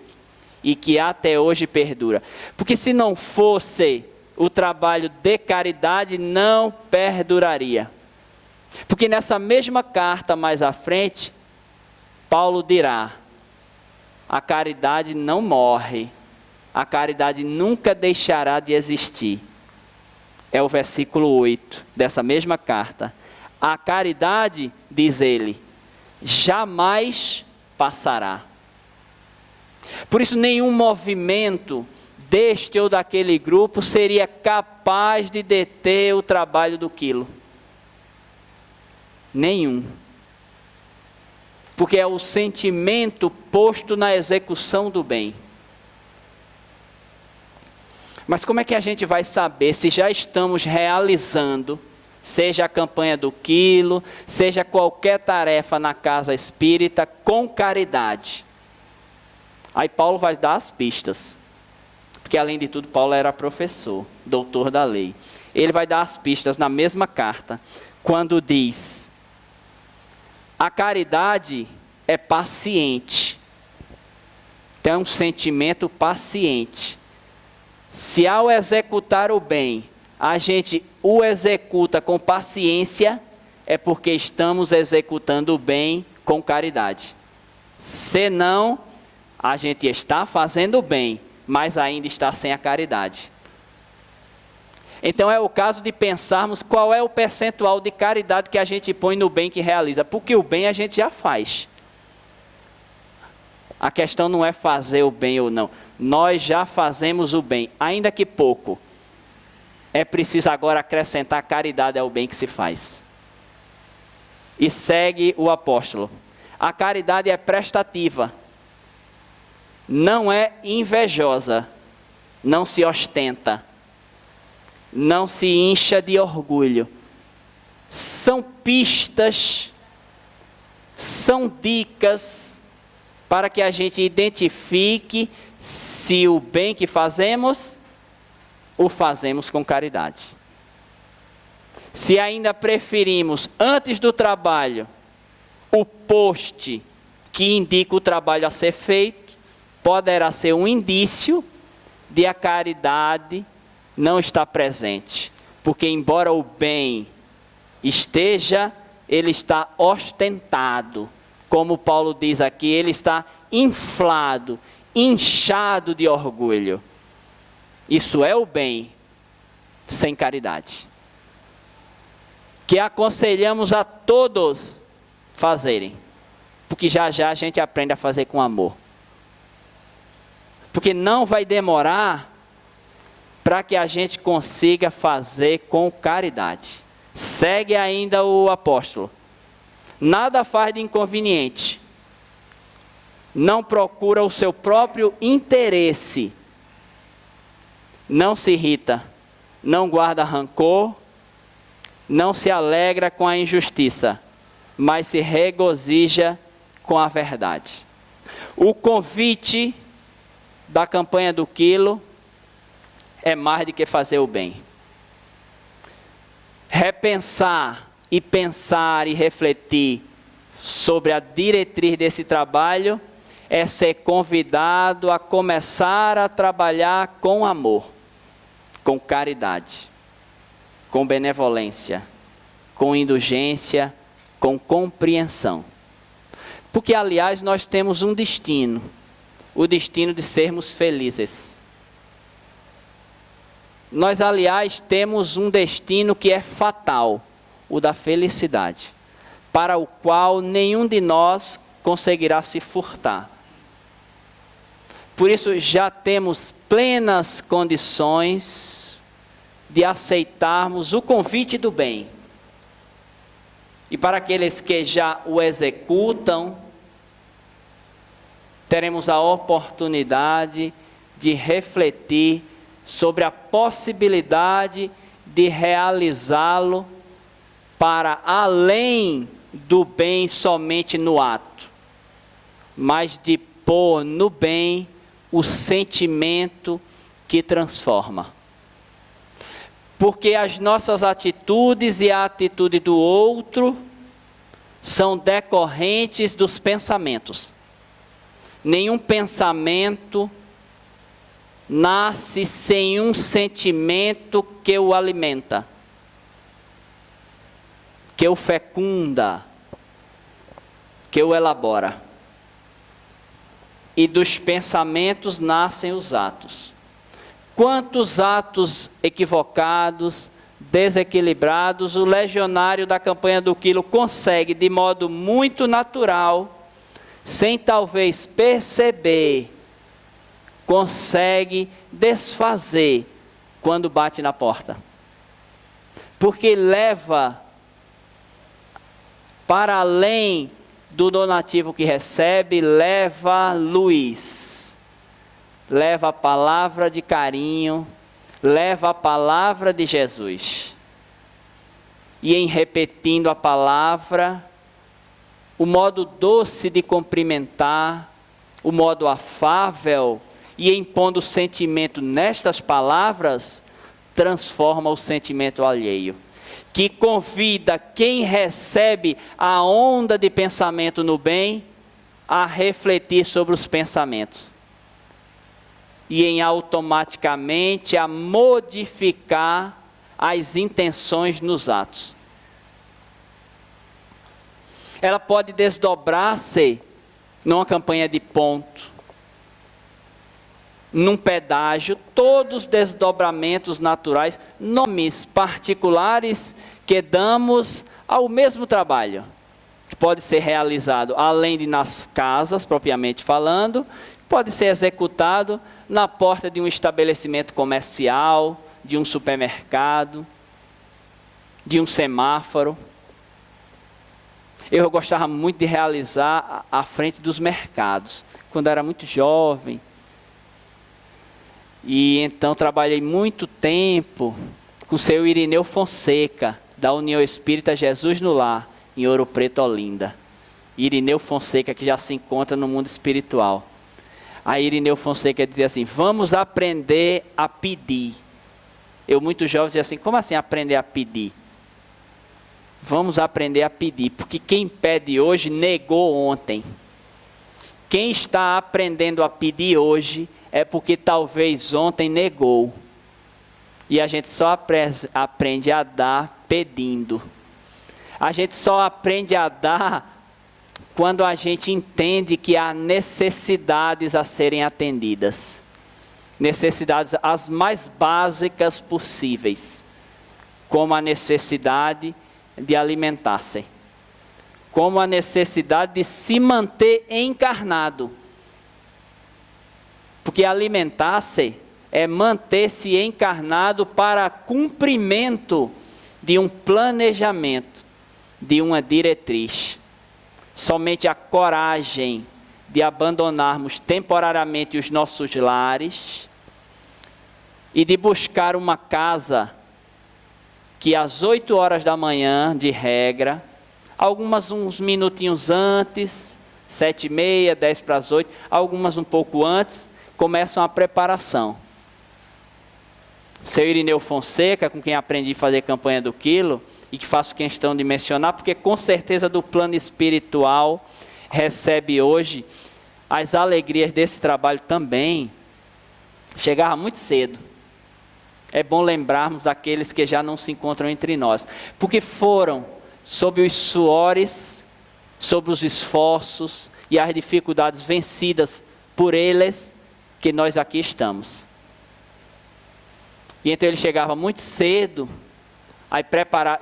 S5: e que até hoje perdura. Porque se não fosse o trabalho de caridade, não perduraria. Porque nessa mesma carta mais à frente, Paulo dirá: a caridade não morre, a caridade nunca deixará de existir. É o versículo 8 dessa mesma carta. A caridade, diz ele, jamais passará. Por isso, nenhum movimento deste ou daquele grupo seria capaz de deter o trabalho do quilo. Nenhum. Porque é o sentimento posto na execução do bem. Mas como é que a gente vai saber se já estamos realizando, seja a campanha do quilo, seja qualquer tarefa na casa espírita, com caridade? Aí Paulo vai dar as pistas. Porque além de tudo, Paulo era professor, doutor da lei. Ele vai dar as pistas na mesma carta, quando diz: a caridade é paciente. Tem um sentimento paciente. Se ao executar o bem, a gente o executa com paciência, é porque estamos executando o bem com caridade. Senão, a gente está fazendo o bem, mas ainda está sem a caridade. Então é o caso de pensarmos qual é o percentual de caridade que a gente põe no bem que realiza, porque o bem a gente já faz. A questão não é fazer o bem ou não. Nós já fazemos o bem, ainda que pouco. É preciso agora acrescentar caridade ao bem que se faz. E segue o apóstolo. A caridade é prestativa. Não é invejosa. Não se ostenta. Não se incha de orgulho. São pistas, são dicas para que a gente identifique se o bem que fazemos, o fazemos com caridade. Se ainda preferimos, antes do trabalho, o post que indica o trabalho a ser feito, poderá ser um indício de a caridade não estar presente. Porque embora o bem esteja, ele está ostentado. Como Paulo diz aqui, ele está inflado, inchado de orgulho. Isso é o bem sem caridade. Que aconselhamos a todos fazerem. Porque já já a gente aprende a fazer com amor. Porque não vai demorar para que a gente consiga fazer com caridade. Segue ainda o apóstolo. Nada faz de inconveniente. Não procura o seu próprio interesse. Não se irrita. Não guarda rancor. Não se alegra com a injustiça. Mas se regozija com a verdade. O convite da campanha do quilo é mais do que fazer o bem. Repensar e pensar e refletir sobre a diretriz desse trabalho é ser convidado a começar a trabalhar com amor, com caridade, com benevolência, com indulgência, com compreensão. Porque, aliás, nós temos um destino, o destino de sermos felizes. Nós, aliás, temos um destino que é fatal, o da felicidade, para o qual nenhum de nós conseguirá se furtar. Por isso, já temos plenas condições de aceitarmos o convite do bem. E para aqueles que já o executam, teremos a oportunidade de refletir sobre a possibilidade de realizá-lo para além do bem somente no ato, mas de pôr no bem o sentimento que transforma. Porque as nossas atitudes e a atitude do outro são decorrentes dos pensamentos. Nenhum pensamento nasce sem um sentimento que o alimenta, que o fecunda, que o elabora. E dos pensamentos nascem os atos. Quantos atos equivocados, desequilibrados, o legionário da campanha do quilo consegue, de modo muito natural, sem talvez perceber, consegue desfazer quando bate na porta. Porque leva para além do donativo que recebe, leva luz, leva a palavra de carinho, leva a palavra de Jesus. E em repetindo a palavra, o modo doce de cumprimentar, o modo afável, e impondo o sentimento nestas palavras, transforma o sentimento alheio, que convida quem recebe a onda de pensamento no bem a refletir sobre os pensamentos e em automaticamente a modificar as intenções nos atos. Ela pode desdobrar-se numa campanha de ponto, num pedágio, todos os desdobramentos naturais, nomes particulares que damos ao mesmo trabalho, que pode ser realizado além de nas casas, propriamente falando, pode ser executado na porta de um estabelecimento comercial, de um supermercado, de um semáforo. Eu gostava muito de realizar à frente dos mercados, quando era muito jovem. E então trabalhei muito tempo com o seu Irineu Fonseca, da União Espírita Jesus no Lar, em Ouro Preto, Olinda. Irineu Fonseca, que já se encontra no mundo espiritual. Aí Irineu Fonseca dizia assim: vamos aprender a pedir. Eu, muito jovem, dizia assim: como assim aprender a pedir? Vamos aprender a pedir, porque quem pede hoje negou ontem. Quem está aprendendo a pedir hoje é porque talvez ontem negou. E a gente só aprende a dar pedindo. A gente só aprende a dar quando a gente entende que há necessidades a serem atendidas. Necessidades as mais básicas possíveis, como a necessidade de alimentar-se, como a necessidade de se manter encarnado. Porque alimentar-se é manter-se encarnado para cumprimento de um planejamento, de uma diretriz. Somente a coragem de abandonarmos temporariamente os nossos lares e de buscar uma casa que às 8 horas da manhã, de regra, algumas uns minutinhos antes, 7h30, 10 para as 8, algumas um pouco antes, começam a preparação. Seu Irineu Fonseca, com quem aprendi a fazer campanha do quilo, e que faço questão de mencionar, porque com certeza do plano espiritual recebe hoje as alegrias desse trabalho também. Chegava muito cedo. É bom lembrarmos daqueles que já não se encontram entre nós, porque foram sob os suores, sobre os esforços e as dificuldades vencidas por eles, que nós aqui estamos. E então ele chegava muito cedo, aí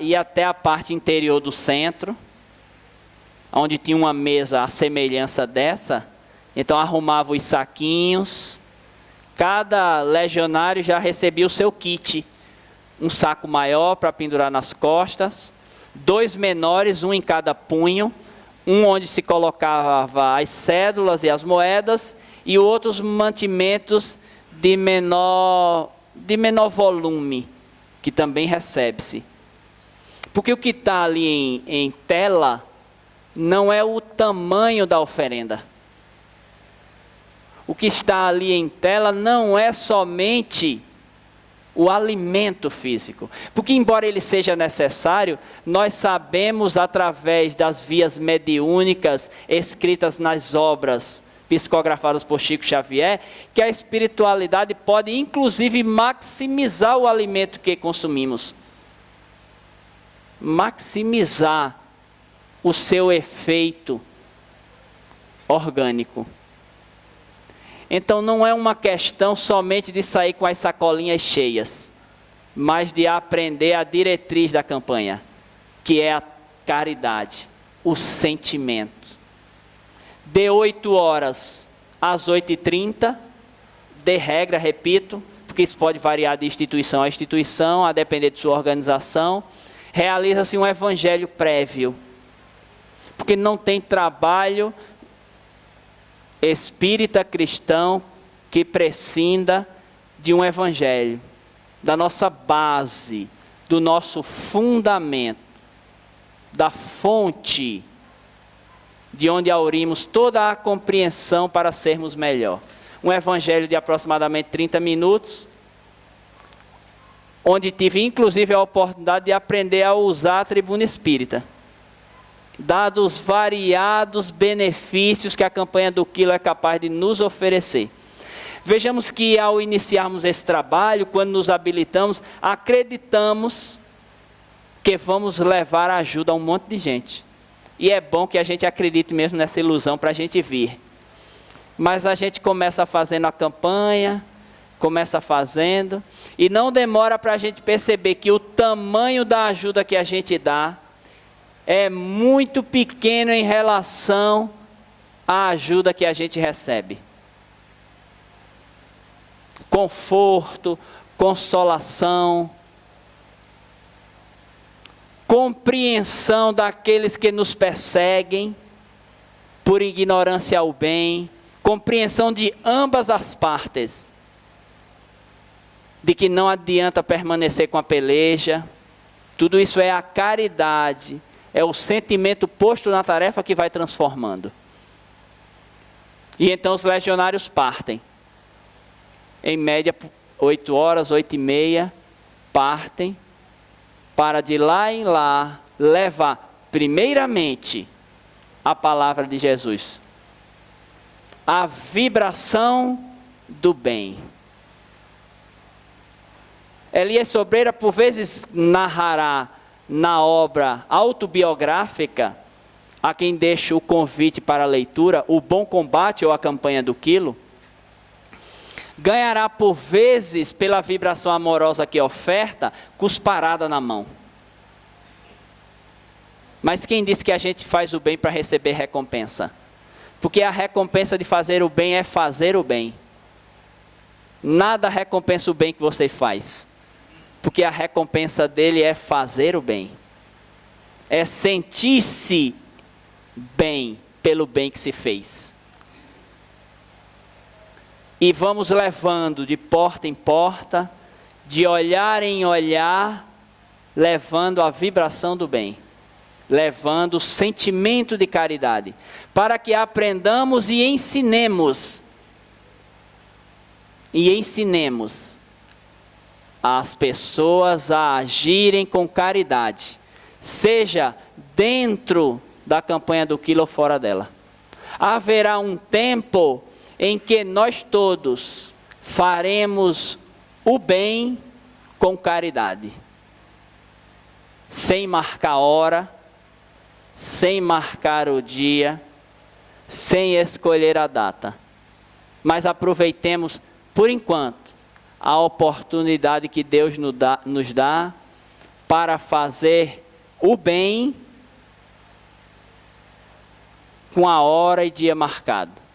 S5: ia até a parte interior do centro, onde tinha uma mesa à semelhança dessa, então arrumava os saquinhos. Cada legionário já recebia o seu kit, um saco maior para pendurar nas costas, 2 menores, um em cada punho, um onde se colocava as cédulas e as moedas, e outros mantimentos de menor volume, que também recebe-se. Porque o que está ali em tela não é o tamanho da oferenda. O que está ali em tela não é somente o alimento físico. Porque embora ele seja necessário, nós sabemos através das vias mediúnicas escritas nas obras psicografadas por Chico Xavier, que a espiritualidade pode inclusive maximizar o alimento que consumimos. Maximizar o seu efeito orgânico. Então não é uma questão somente de sair com as sacolinhas cheias, mas de aprender a diretriz da campanha, que é a caridade, o sentimento. de 8 horas às 8h30, de regra, repito, porque isso pode variar de instituição a instituição, a depender de sua organização. Realiza-se um evangelho prévio, porque não tem trabalho espírita cristão que prescinda de um evangelho, da nossa base, do nosso fundamento, da fonte de onde aurimos toda a compreensão para sermos melhor. Um evangelho de aproximadamente 30 minutos, onde tive inclusive a oportunidade de aprender a usar a tribuna espírita, dados os variados benefícios que a campanha do Quilo é capaz de nos oferecer. Vejamos que ao iniciarmos esse trabalho, quando nos habilitamos, acreditamos que vamos levar ajuda a um monte de gente. E é bom que a gente acredite mesmo nessa ilusão para a gente vir. Mas a gente começa fazendo a campanha, começa fazendo, e não demora para a gente perceber que o tamanho da ajuda que a gente dá é muito pequeno em relação à ajuda que a gente recebe. Conforto, consolação, compreensão daqueles que nos perseguem por ignorância ao bem, compreensão de ambas as partes, de que não adianta permanecer com a peleja. Tudo isso é a caridade, é o sentimento posto na tarefa que vai transformando. E então os legionários partem. Em média, 8 horas, 8h30, partem para de lá em lá levar primeiramente a palavra de Jesus. A vibração do bem. Elias Sobreira, por vezes, narrará na obra autobiográfica, a quem deixo o convite para a leitura, O Bom Combate ou A Campanha do Quilo, ganhará por vezes, pela vibração amorosa que oferta, cusparada na mão. Mas quem disse que a gente faz o bem para receber recompensa? Porque a recompensa de fazer o bem é fazer o bem. Nada recompensa o bem que você faz. Porque a recompensa dele é fazer o bem. É sentir-se bem pelo bem que se fez. E vamos levando de porta em porta, de olhar em olhar, levando a vibração do bem, levando o sentimento de caridade, para que aprendamos e ensinemos as pessoas a agirem com caridade, seja dentro da campanha do Quilo ou fora dela. Haverá um tempo em que nós todos faremos o bem com caridade, sem marcar hora, sem marcar o dia, sem escolher a data. Mas aproveitemos, por enquanto, a oportunidade que Deus nos dá para fazer o bem com a hora e dia marcado.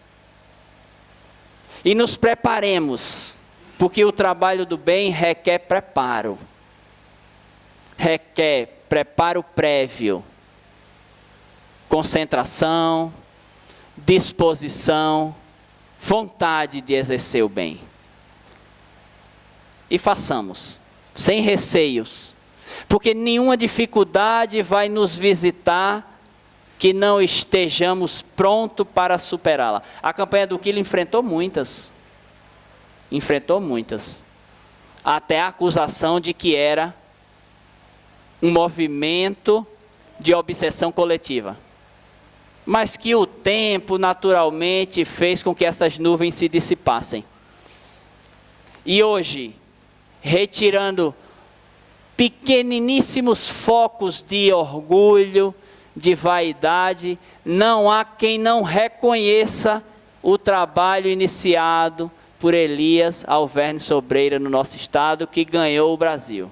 S5: E nos preparemos, porque o trabalho do bem requer preparo. Requer preparo prévio, concentração, disposição, vontade de exercer o bem. E façamos, sem receios, porque nenhuma dificuldade vai nos visitar que não estejamos prontos para superá-la. A campanha do Quilo enfrentou muitas, até a acusação de que era um movimento de obsessão coletiva. Mas que o tempo naturalmente fez com que essas nuvens se dissipassem. E hoje, retirando pequeniníssimos focos de orgulho, de vaidade, não há quem não reconheça o trabalho iniciado por Elias Alverne Sobreira no nosso estado, que ganhou o Brasil.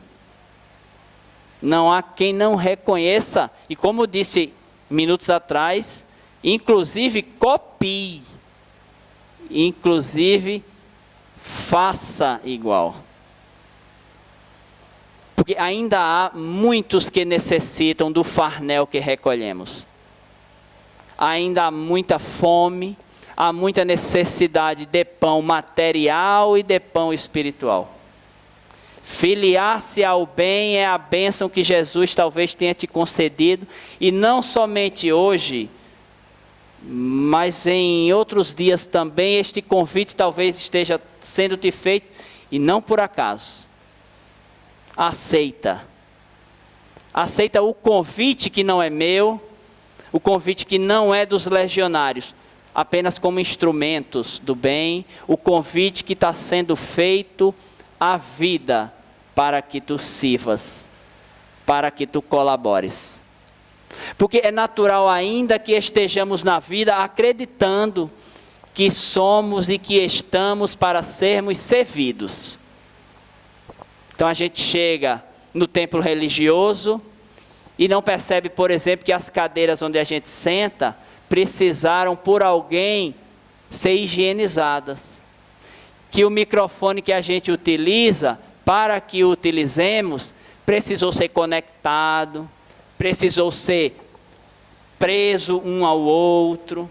S5: Não há quem não reconheça, e como disse minutos atrás, inclusive copie, inclusive faça igual. Porque ainda há muitos que necessitam do farnel que recolhemos. Ainda há muita fome, há muita necessidade de pão material e de pão espiritual. Filiar-se ao bem é a bênção que Jesus talvez tenha te concedido, e não somente hoje, mas em outros dias também. Este convite talvez esteja sendo te feito, e não por acaso. Aceita o convite que não é meu, o convite que não é dos legionários, apenas como instrumentos do bem, o convite que está sendo feito à vida, para que tu sirvas, para que tu colabores. Porque é natural ainda que estejamos na vida acreditando que somos e que estamos para sermos servidos. Então a gente chega no templo religioso e não percebe, por exemplo, que as cadeiras onde a gente senta precisaram por alguém ser higienizadas. Que o microfone que a gente utiliza, para que o utilizemos, precisou ser conectado, precisou ser preso um ao outro.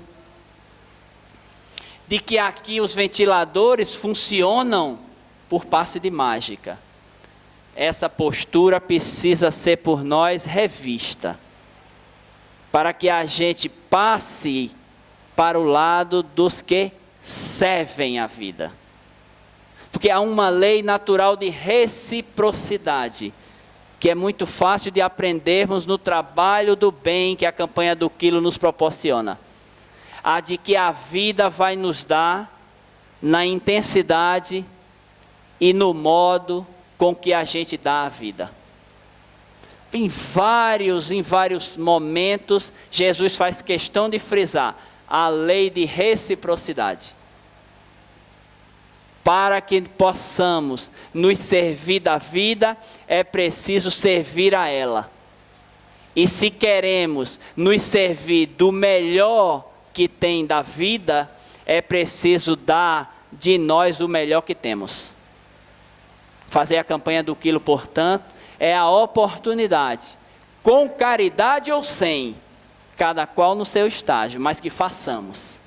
S5: De que aqui os ventiladores funcionam por passe de mágica. Essa postura precisa ser por nós revista, para que a gente passe para o lado dos que servem a vida. Porque há uma lei natural de reciprocidade, que é muito fácil de aprendermos no trabalho do bem que a campanha do Quilo nos proporciona. A de que a vida vai nos dar na intensidade e no modo com que a gente dá a vida. Em vários momentos, Jesus faz questão de frisar a lei de reciprocidade. Para que possamos nos servir da vida, é preciso servir a ela. E se queremos nos servir do melhor que tem da vida, é preciso dar de nós o melhor que temos. Fazer a campanha do Quilo, portanto, é a oportunidade, com caridade ou sem, cada qual no seu estágio, mas que façamos,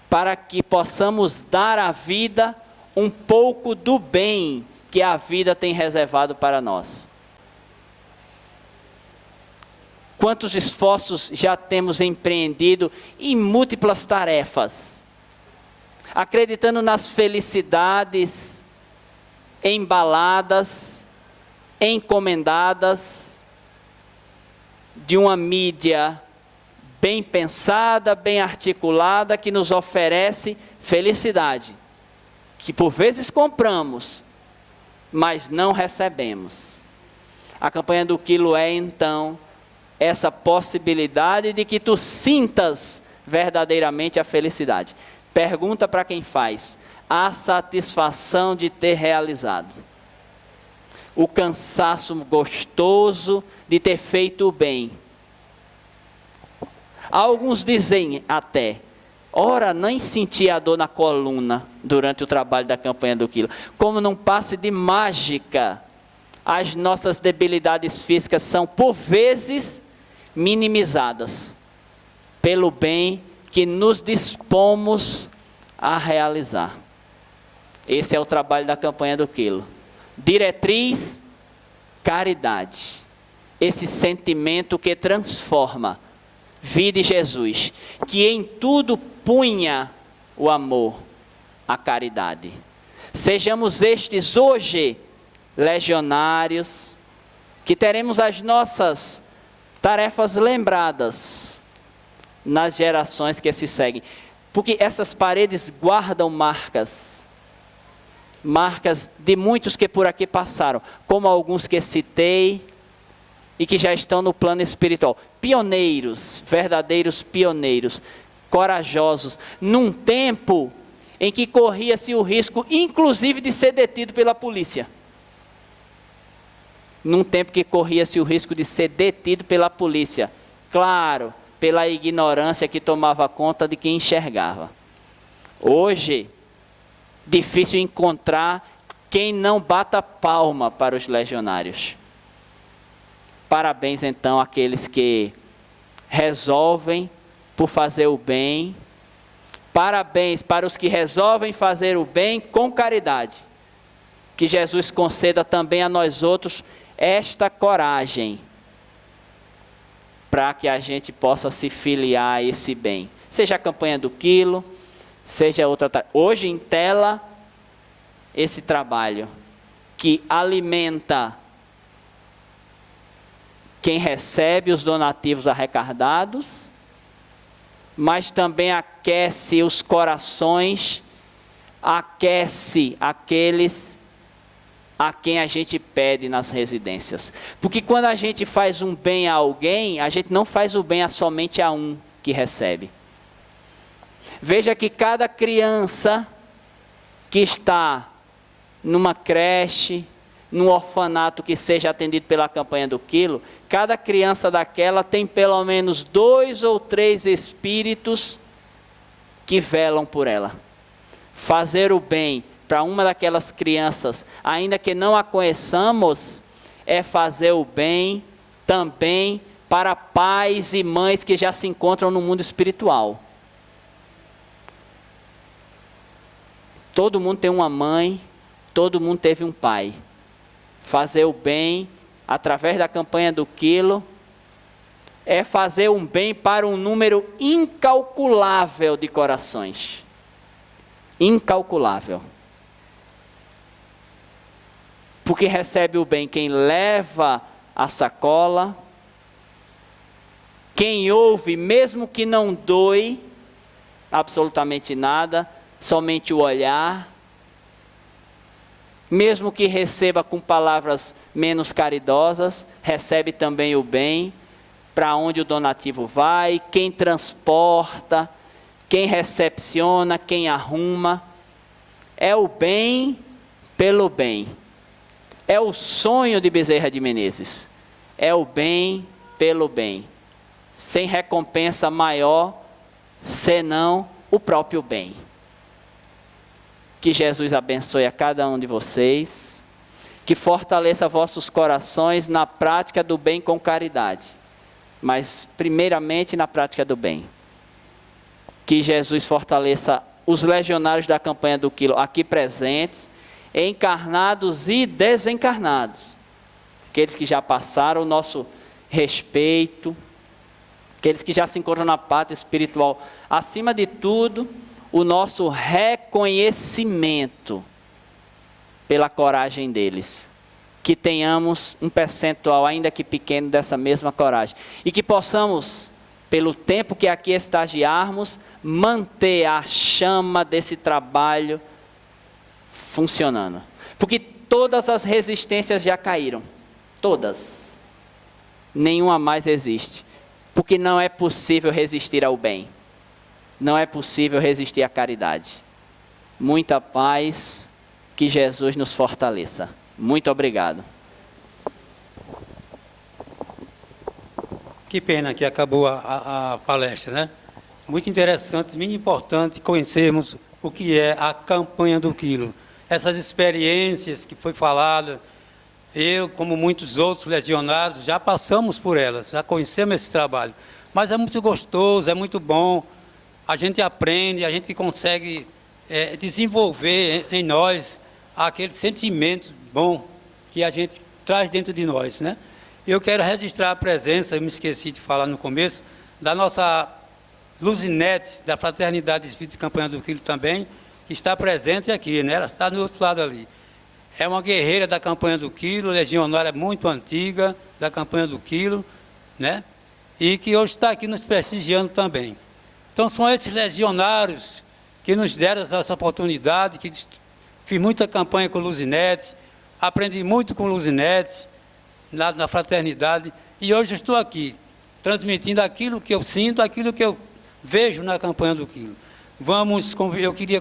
S5: para que possamos dar à vida um pouco do bem que a vida tem reservado para nós. Quantos esforços já temos empreendido em múltiplas tarefas, acreditando nas felicidades embaladas, encomendadas, de uma mídia bem pensada, bem articulada, que nos oferece felicidade, que por vezes compramos, mas não recebemos. A campanha do Quilo é, então, essa possibilidade de que tu sintas verdadeiramente a felicidade. Pergunta para quem faz: a satisfação de ter realizado, o cansaço gostoso de ter feito o bem. Alguns dizem até: ora, nem senti a dor na coluna durante o trabalho da campanha do Quilo. Como num passe de mágica, as nossas debilidades físicas são por vezes minimizadas pelo bem que nos dispomos a realizar. Esse é o trabalho da campanha do Quilo. Diretriz, caridade. Esse sentimento que transforma. Vide Jesus, que em tudo punha o amor, a caridade. Sejamos estes hoje legionários, que teremos as nossas tarefas lembradas nas gerações que se seguem. Porque essas paredes guardam marcas de muitos que por aqui passaram, como alguns que citei e que já estão no plano espiritual. Pioneiros, verdadeiros pioneiros, corajosos, num tempo em que corria-se o risco, inclusive, de ser detido pela polícia. Num tempo que corria-se o risco de ser detido pela polícia. Claro, pela ignorância que tomava conta de quem enxergava. Hoje, difícil encontrar quem não bata palma para os legionários. Parabéns então àqueles que resolvem por fazer o bem. Parabéns para os que resolvem fazer o bem com caridade. Que Jesus conceda também a nós outros esta coragem, para que a gente possa se filiar a esse bem. Seja a campanha do quilo, seja outra. Hoje em tela, esse trabalho que alimenta quem recebe os donativos arrecadados, mas também aquece os corações, aquece aqueles a quem a gente pede nas residências. Porque quando a gente faz um bem a alguém, a gente não faz o bem a somente a um que recebe. Veja que cada criança que está numa creche, num orfanato que seja atendido pela campanha do quilo, cada criança daquela tem pelo menos 2 ou 3 espíritos que velam por ela. Fazer o bem para uma daquelas crianças, ainda que não a conheçamos, é fazer o bem também para pais e mães que já se encontram no mundo espiritual. Todo mundo tem uma mãe, todo mundo teve um pai. Fazer o bem, através da campanha do quilo, é fazer um bem para um número incalculável de corações. Incalculável. Porque recebe o bem quem leva a sacola, quem ouve, mesmo que não doe absolutamente nada, somente o olhar, mesmo que receba com palavras menos caridosas, recebe também o bem, para onde o donativo vai, quem transporta, quem recepciona, quem arruma, é o bem pelo bem. É o sonho de Bezerra de Menezes, é o bem pelo bem, sem recompensa maior, senão o próprio bem. Que Jesus abençoe a cada um de vocês, que fortaleça vossos corações na prática do bem com caridade, mas primeiramente na prática do bem. Que Jesus fortaleça os legionários da campanha do quilo aqui presentes, encarnados e desencarnados, aqueles que já passaram o nosso respeito, aqueles que já se encontram na pátria espiritual, acima de tudo, o nosso reconhecimento pela coragem deles. Que tenhamos um percentual, ainda que pequeno, dessa mesma coragem. E que possamos, pelo tempo que aqui estagiarmos, manter a chama desse trabalho funcionando. Porque todas as resistências já caíram. Todas. Nenhuma mais existe. Porque não é possível resistir ao bem. Não é possível resistir à caridade. Muita paz, que Jesus nos fortaleça. Muito obrigado.
S3: Que pena que acabou a palestra, né? Muito interessante, muito importante conhecermos o que é a campanha do quilo. Essas experiências que foi falada, eu, como muitos outros legionários, já passamos por elas, já conhecemos esse trabalho. Mas é muito gostoso, é muito bom. A gente aprende, a gente consegue desenvolver em nós aquele sentimento bom que a gente traz dentro de nós, né? Eu quero registrar a presença, eu me esqueci de falar no começo, da nossa Luzinete, da Fraternidade Espírita de Campanha do Quilo também, que está presente aqui, né? Ela está no outro lado ali. É uma guerreira da Campanha do Quilo, legionária muito antiga da Campanha do Quilo, né? E que hoje está aqui nos prestigiando também. Então são esses legionários que nos deram essa oportunidade, que fiz muita campanha com Luzinete, aprendi muito com Luzinete, na fraternidade, e hoje estou aqui, transmitindo aquilo que eu sinto, aquilo que eu vejo na campanha do quilo. Eu queria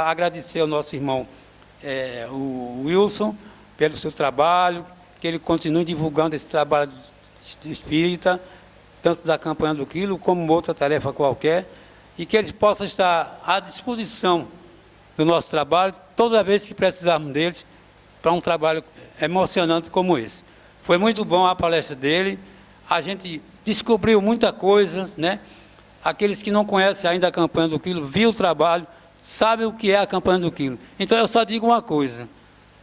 S3: agradecer ao nosso irmão, o Wilson, pelo seu trabalho, que ele continue divulgando esse trabalho espírita, tanto da campanha do quilo como outra tarefa qualquer, e que eles possam estar à disposição do nosso trabalho toda vez que precisarmos deles para um trabalho emocionante como esse. Foi muito bom a palestra dele, a gente descobriu muita coisa, né? Aqueles que não conhecem ainda a campanha do quilo, viu o trabalho, sabem o que é a campanha do quilo. Então eu só digo uma coisa,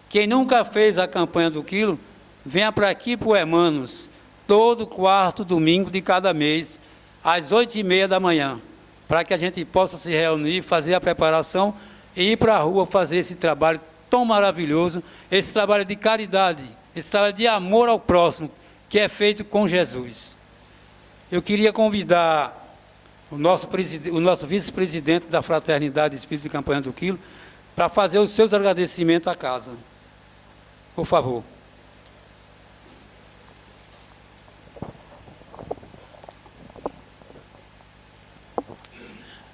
S3: quem nunca fez a campanha do quilo, venha para aqui para o Hermanos, todo quarto domingo de cada mês, às 8h30 da manhã, para que a gente possa se reunir, fazer a preparação e ir para a rua fazer esse trabalho tão maravilhoso, esse trabalho de caridade, esse trabalho de amor ao próximo, que é feito com Jesus. Eu queria convidar o nosso vice-presidente da Fraternidade Espírita de Campanha do Quilo para fazer os seus agradecimentos à casa. Por favor.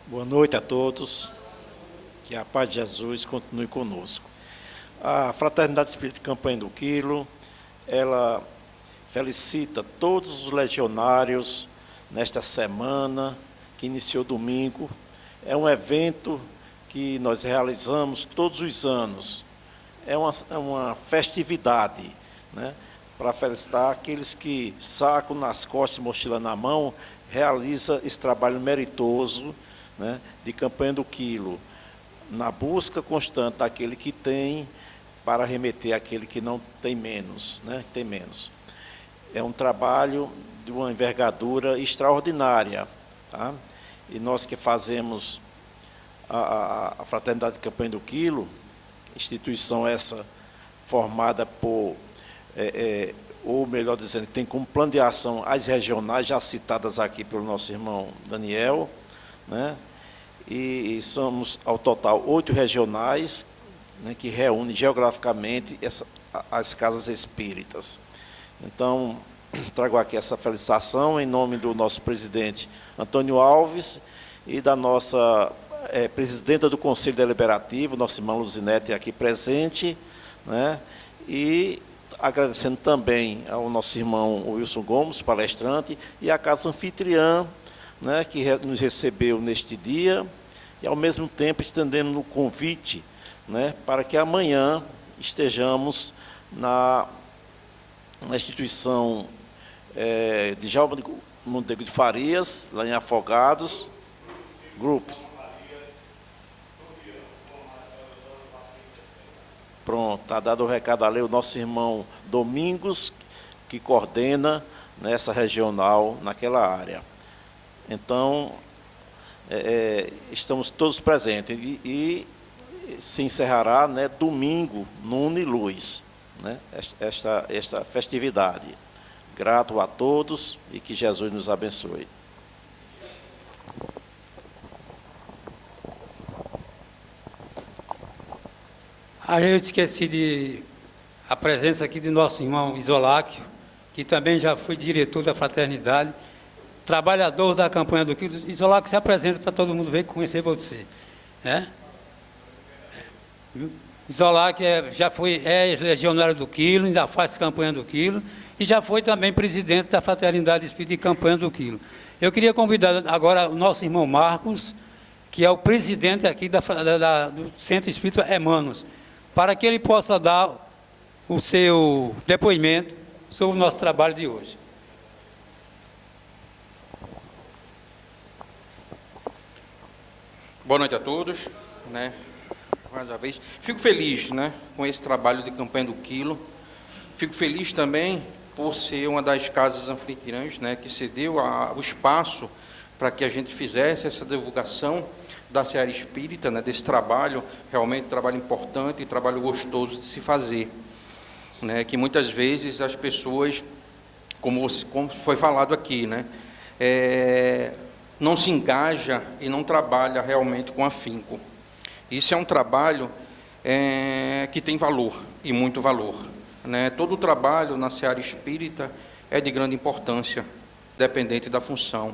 S6: Boa noite a todos, que a paz de Jesus continue conosco. A Fraternidade Espírita de Campanha do Quilo, ela felicita todos os legionários nesta semana, que iniciou domingo. É um evento que nós realizamos todos os anos. É uma festividade, né, para felicitar aqueles que, saco nas costas e mochila na mão, realiza esse trabalho meritoso, né, de campanha do quilo, na busca constante daquele que tem, para remeter àquele que não tem menos, né, que tem menos. É um trabalho de uma envergadura extraordinária, tá? E nós que fazemos a Fraternidade de Campanha do Quilo, instituição essa formada por, ou melhor dizendo, tem como plano de ação as regionais, já citadas aqui pelo nosso irmão Daniel, né? E somos, ao total, 8 regionais, né, que reúnem geograficamente as casas espíritas. Então, trago aqui essa felicitação em nome do nosso presidente Antônio Alves e da nossa presidenta do Conselho Deliberativo, nossa irmã Luzinete, aqui presente, né? E agradecendo também ao nosso irmão Wilson Gomes, palestrante, e à casa anfitriã, né, que nos recebeu neste dia, e ao mesmo tempo estendendo o convite, né, para que amanhã estejamos na instituição de Jaume Monteiro de Farias, lá em Afogados, grupos. Pronto, está dado o recado ali, o nosso irmão Domingos, que coordena nessa regional, naquela área. Então, estamos todos presentes e se encerrará, né, domingo, no Uniluz, né, esta festividade. Grato a todos e que Jesus nos abençoe.
S3: Eu esqueci de a presença aqui de nosso irmão Isoláquio, que também já foi diretor da fraternidade, trabalhador da campanha do quilo. Isoláquio, se apresenta para todo mundo ver e conhecer você, né? Isoláquio já foi legionário do quilo, ainda faz campanha do quilo, e já foi também presidente da Fraternidade Espírita de Campanha do Quilo. Eu queria convidar agora o nosso irmão Marcos, que é o presidente aqui do Centro Espírita Hermanos, para que ele possa dar o seu depoimento sobre o nosso trabalho de hoje.
S7: Boa noite a todos, né? Mais uma vez, fico feliz, né, com esse trabalho de campanha do quilo. Fico feliz também por ser uma das casas anfitriãs, né, que cedeu o espaço para que a gente fizesse essa divulgação da seara espírita, né, desse trabalho, realmente trabalho importante e trabalho gostoso de se fazer, né, que muitas vezes as pessoas, como foi falado aqui, né, não se engaja e não trabalha realmente com afinco. Isso é um trabalho que tem valor, e muito valor, né? Todo o trabalho na seara espírita é de grande importância, dependente da função.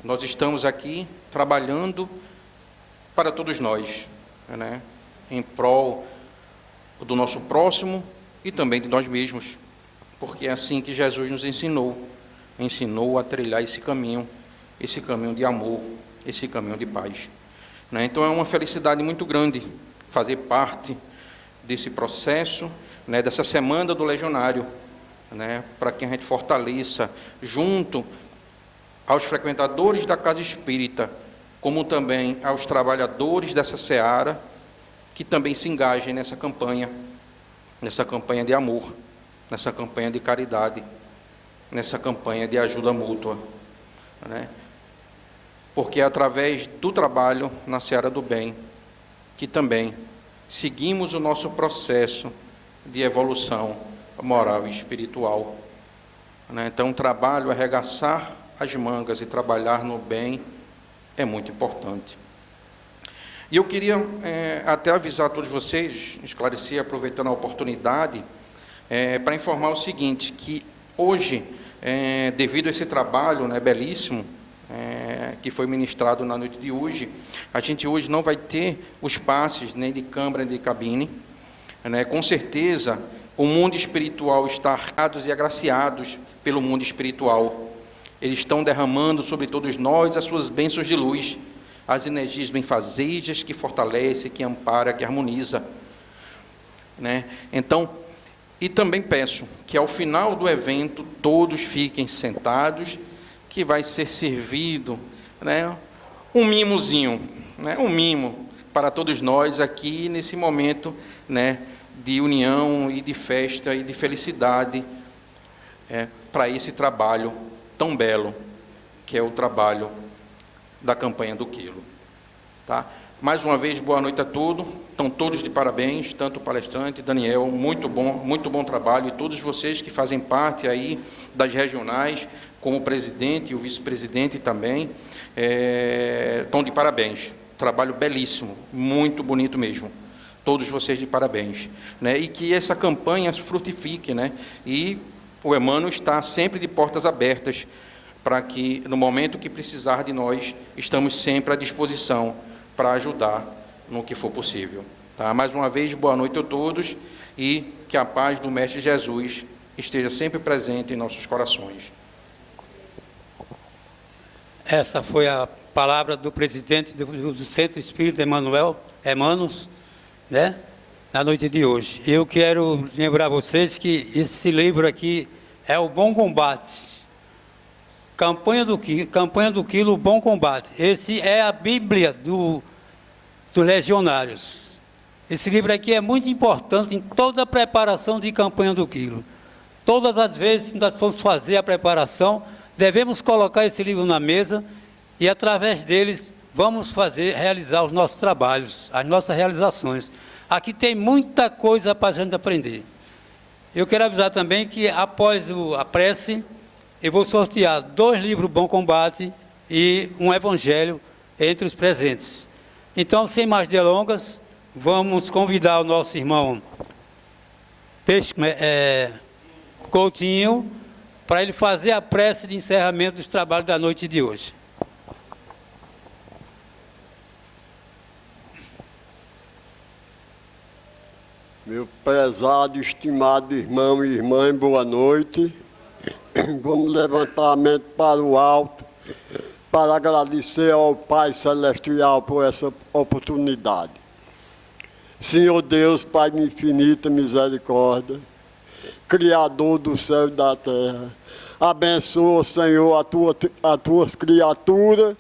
S7: Nós estamos aqui trabalhando para todos nós, né? Em prol do nosso próximo e também de nós mesmos, porque é assim que Jesus nos ensinou. ensinou a trilhar esse caminho de amor, esse caminho de paz. Né? Então é uma felicidade muito grande fazer parte desse processo, né, dessa semana do legionário, né, para que a gente fortaleça, junto aos frequentadores da casa espírita, como também aos trabalhadores dessa seara, que também se engajem nessa campanha de amor, nessa campanha de caridade, nessa campanha de ajuda mútua, né? Porque é através do trabalho na seara do bem que também seguimos o nosso processo de evolução moral e espiritual, né? Então, o trabalho, arregaçar as mangas e trabalhar no bem é muito importante. E eu queria até avisar a todos vocês, esclarecer, aproveitando a oportunidade, para informar o seguinte, que hoje, devido a esse trabalho, né, belíssimo, que foi ministrado na noite de hoje, a gente hoje não vai ter os passes nem de câmara nem de cabine, né? Com certeza, o mundo espiritual está arcados e agraciados pelo mundo espiritual. Eles estão derramando sobre todos nós as suas bênçãos de luz, as energias benfazejas que fortalece, que ampara, que harmoniza, né? Então, e também peço que ao final do evento todos fiquem sentados, que vai ser servido, né, um mimozinho, né, um mimo para todos nós aqui nesse momento, né, de união e de festa e de felicidade, para esse trabalho tão belo, que é o trabalho da campanha do Quilo. Tá? Mais uma vez, boa noite a todos. Estão todos de parabéns, tanto o palestrante, Daniel, muito bom trabalho, e todos vocês que fazem parte aí das regionais, como o presidente e o vice-presidente também, estão de parabéns. Trabalho belíssimo, muito bonito mesmo. Todos vocês de parabéns, né? E que essa campanha frutifique, né? E o Emmanuel está sempre de portas abertas para que, no momento que precisar de nós, estamos sempre à disposição para ajudar no que for possível. Tá? Mais uma vez, boa noite a todos e que a paz do Mestre Jesus esteja sempre presente em nossos corações.
S3: Essa foi a palavra do presidente do Centro Espírita Emmanuel, Emmanuel, né, na noite de hoje. Eu quero lembrar vocês que esse livro aqui é o Bom Combate. Campanha do Quilo, Bom Combate. Esse é a Bíblia dos legionários. Esse livro aqui é muito importante em toda a preparação de campanha do Quilo. Todas as vezes que nós formos fazer a preparação, devemos colocar esse livro na mesa e, através deles, vamos realizar os nossos trabalhos, as nossas realizações. Aqui tem muita coisa para a gente aprender. Eu quero avisar também que, após a prece, eu vou sortear 2 livros Bom Combate e um Evangelho entre os presentes. Então, sem mais delongas, vamos convidar o nosso irmão Coutinho para ele fazer a prece de encerramento dos trabalhos da noite de hoje.
S8: Meu prezado, estimado irmão e irmã, boa noite. Vamos levantar a mente para o alto, para agradecer ao Pai Celestial por essa oportunidade. Senhor Deus, Pai de infinita misericórdia, Criador do céu e da terra, abençoa, Senhor, as tuas criaturas,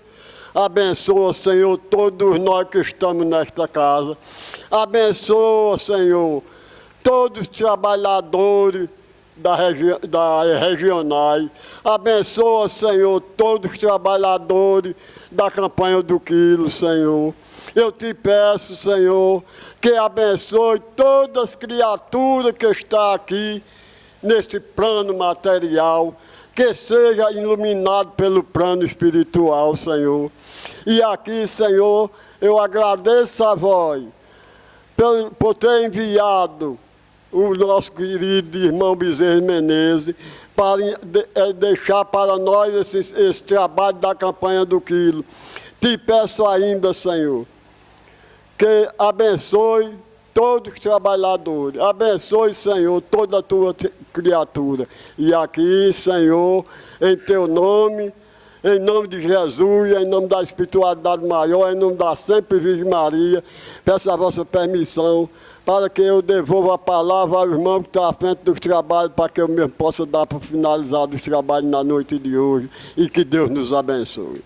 S8: abençoa, Senhor, todos nós que estamos nesta casa, abençoa, Senhor, todos os trabalhadores da regionais, abençoa, Senhor, todos os trabalhadores da campanha do Quilo, Senhor. Eu te peço, Senhor, que abençoe todas as criaturas que estão aqui neste plano material, que seja iluminado pelo plano espiritual, Senhor. E aqui, Senhor, eu agradeço a vós por ter enviado o nosso querido irmão Bezerra Menezes para deixar para nós esse trabalho da campanha do Quilo. Te peço ainda, Senhor, que abençoe todos os trabalhadores. Abençoe, Senhor, toda a tua criatura. E aqui, Senhor, em teu nome, em nome de Jesus, em nome da espiritualidade maior, em nome da sempre Virgem Maria, peço a vossa permissão para que eu devolva a palavra ao irmão que está à frente dos trabalhos, para que eu mesmo possa dar para finalizar os trabalhos na noite de hoje. E que Deus nos abençoe.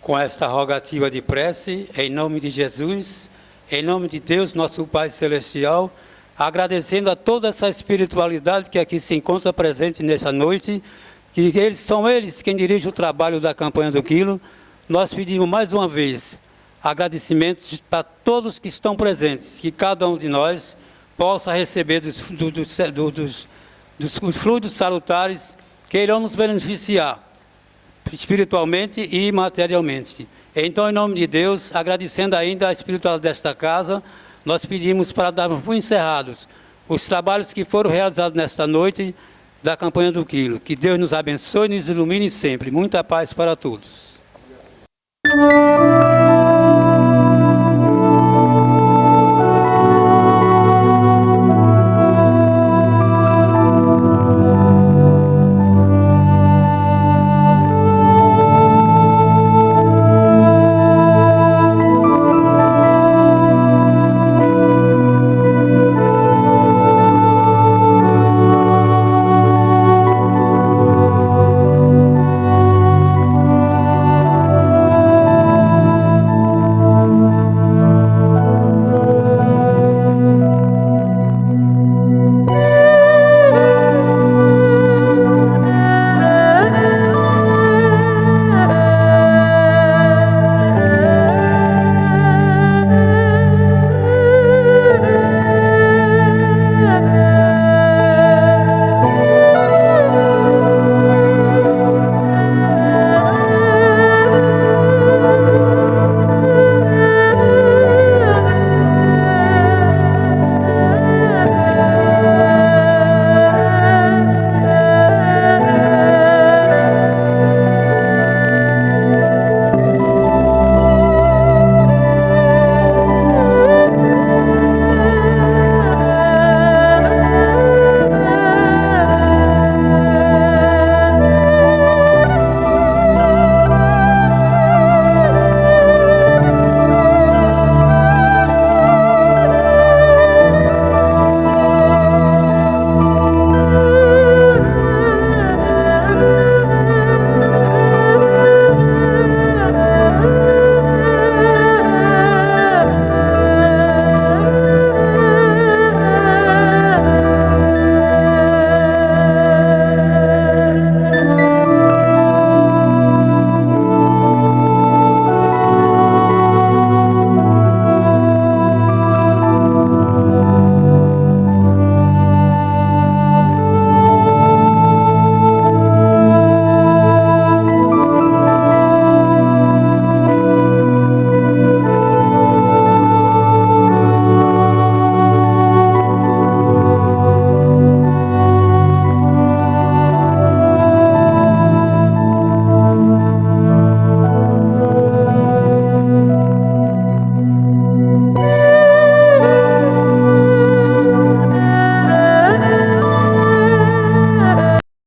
S3: Com esta rogativa de prece, em nome de Jesus, em nome de Deus, nosso Pai Celestial, agradecendo a toda essa espiritualidade que aqui se encontra presente nessa noite, que são eles quem dirigem o trabalho da campanha do Quilo, nós pedimos mais uma vez agradecimentos para todos que estão presentes, que cada um de nós possa receber dos fluidos salutares que irão nos beneficiar espiritualmente e materialmente. Então, em nome de Deus, agradecendo ainda a espiritualidade desta casa, nós pedimos para darmos por encerrados os trabalhos que foram realizados nesta noite da campanha do Quilo. Que Deus nos abençoe e nos ilumine sempre. Muita paz para todos.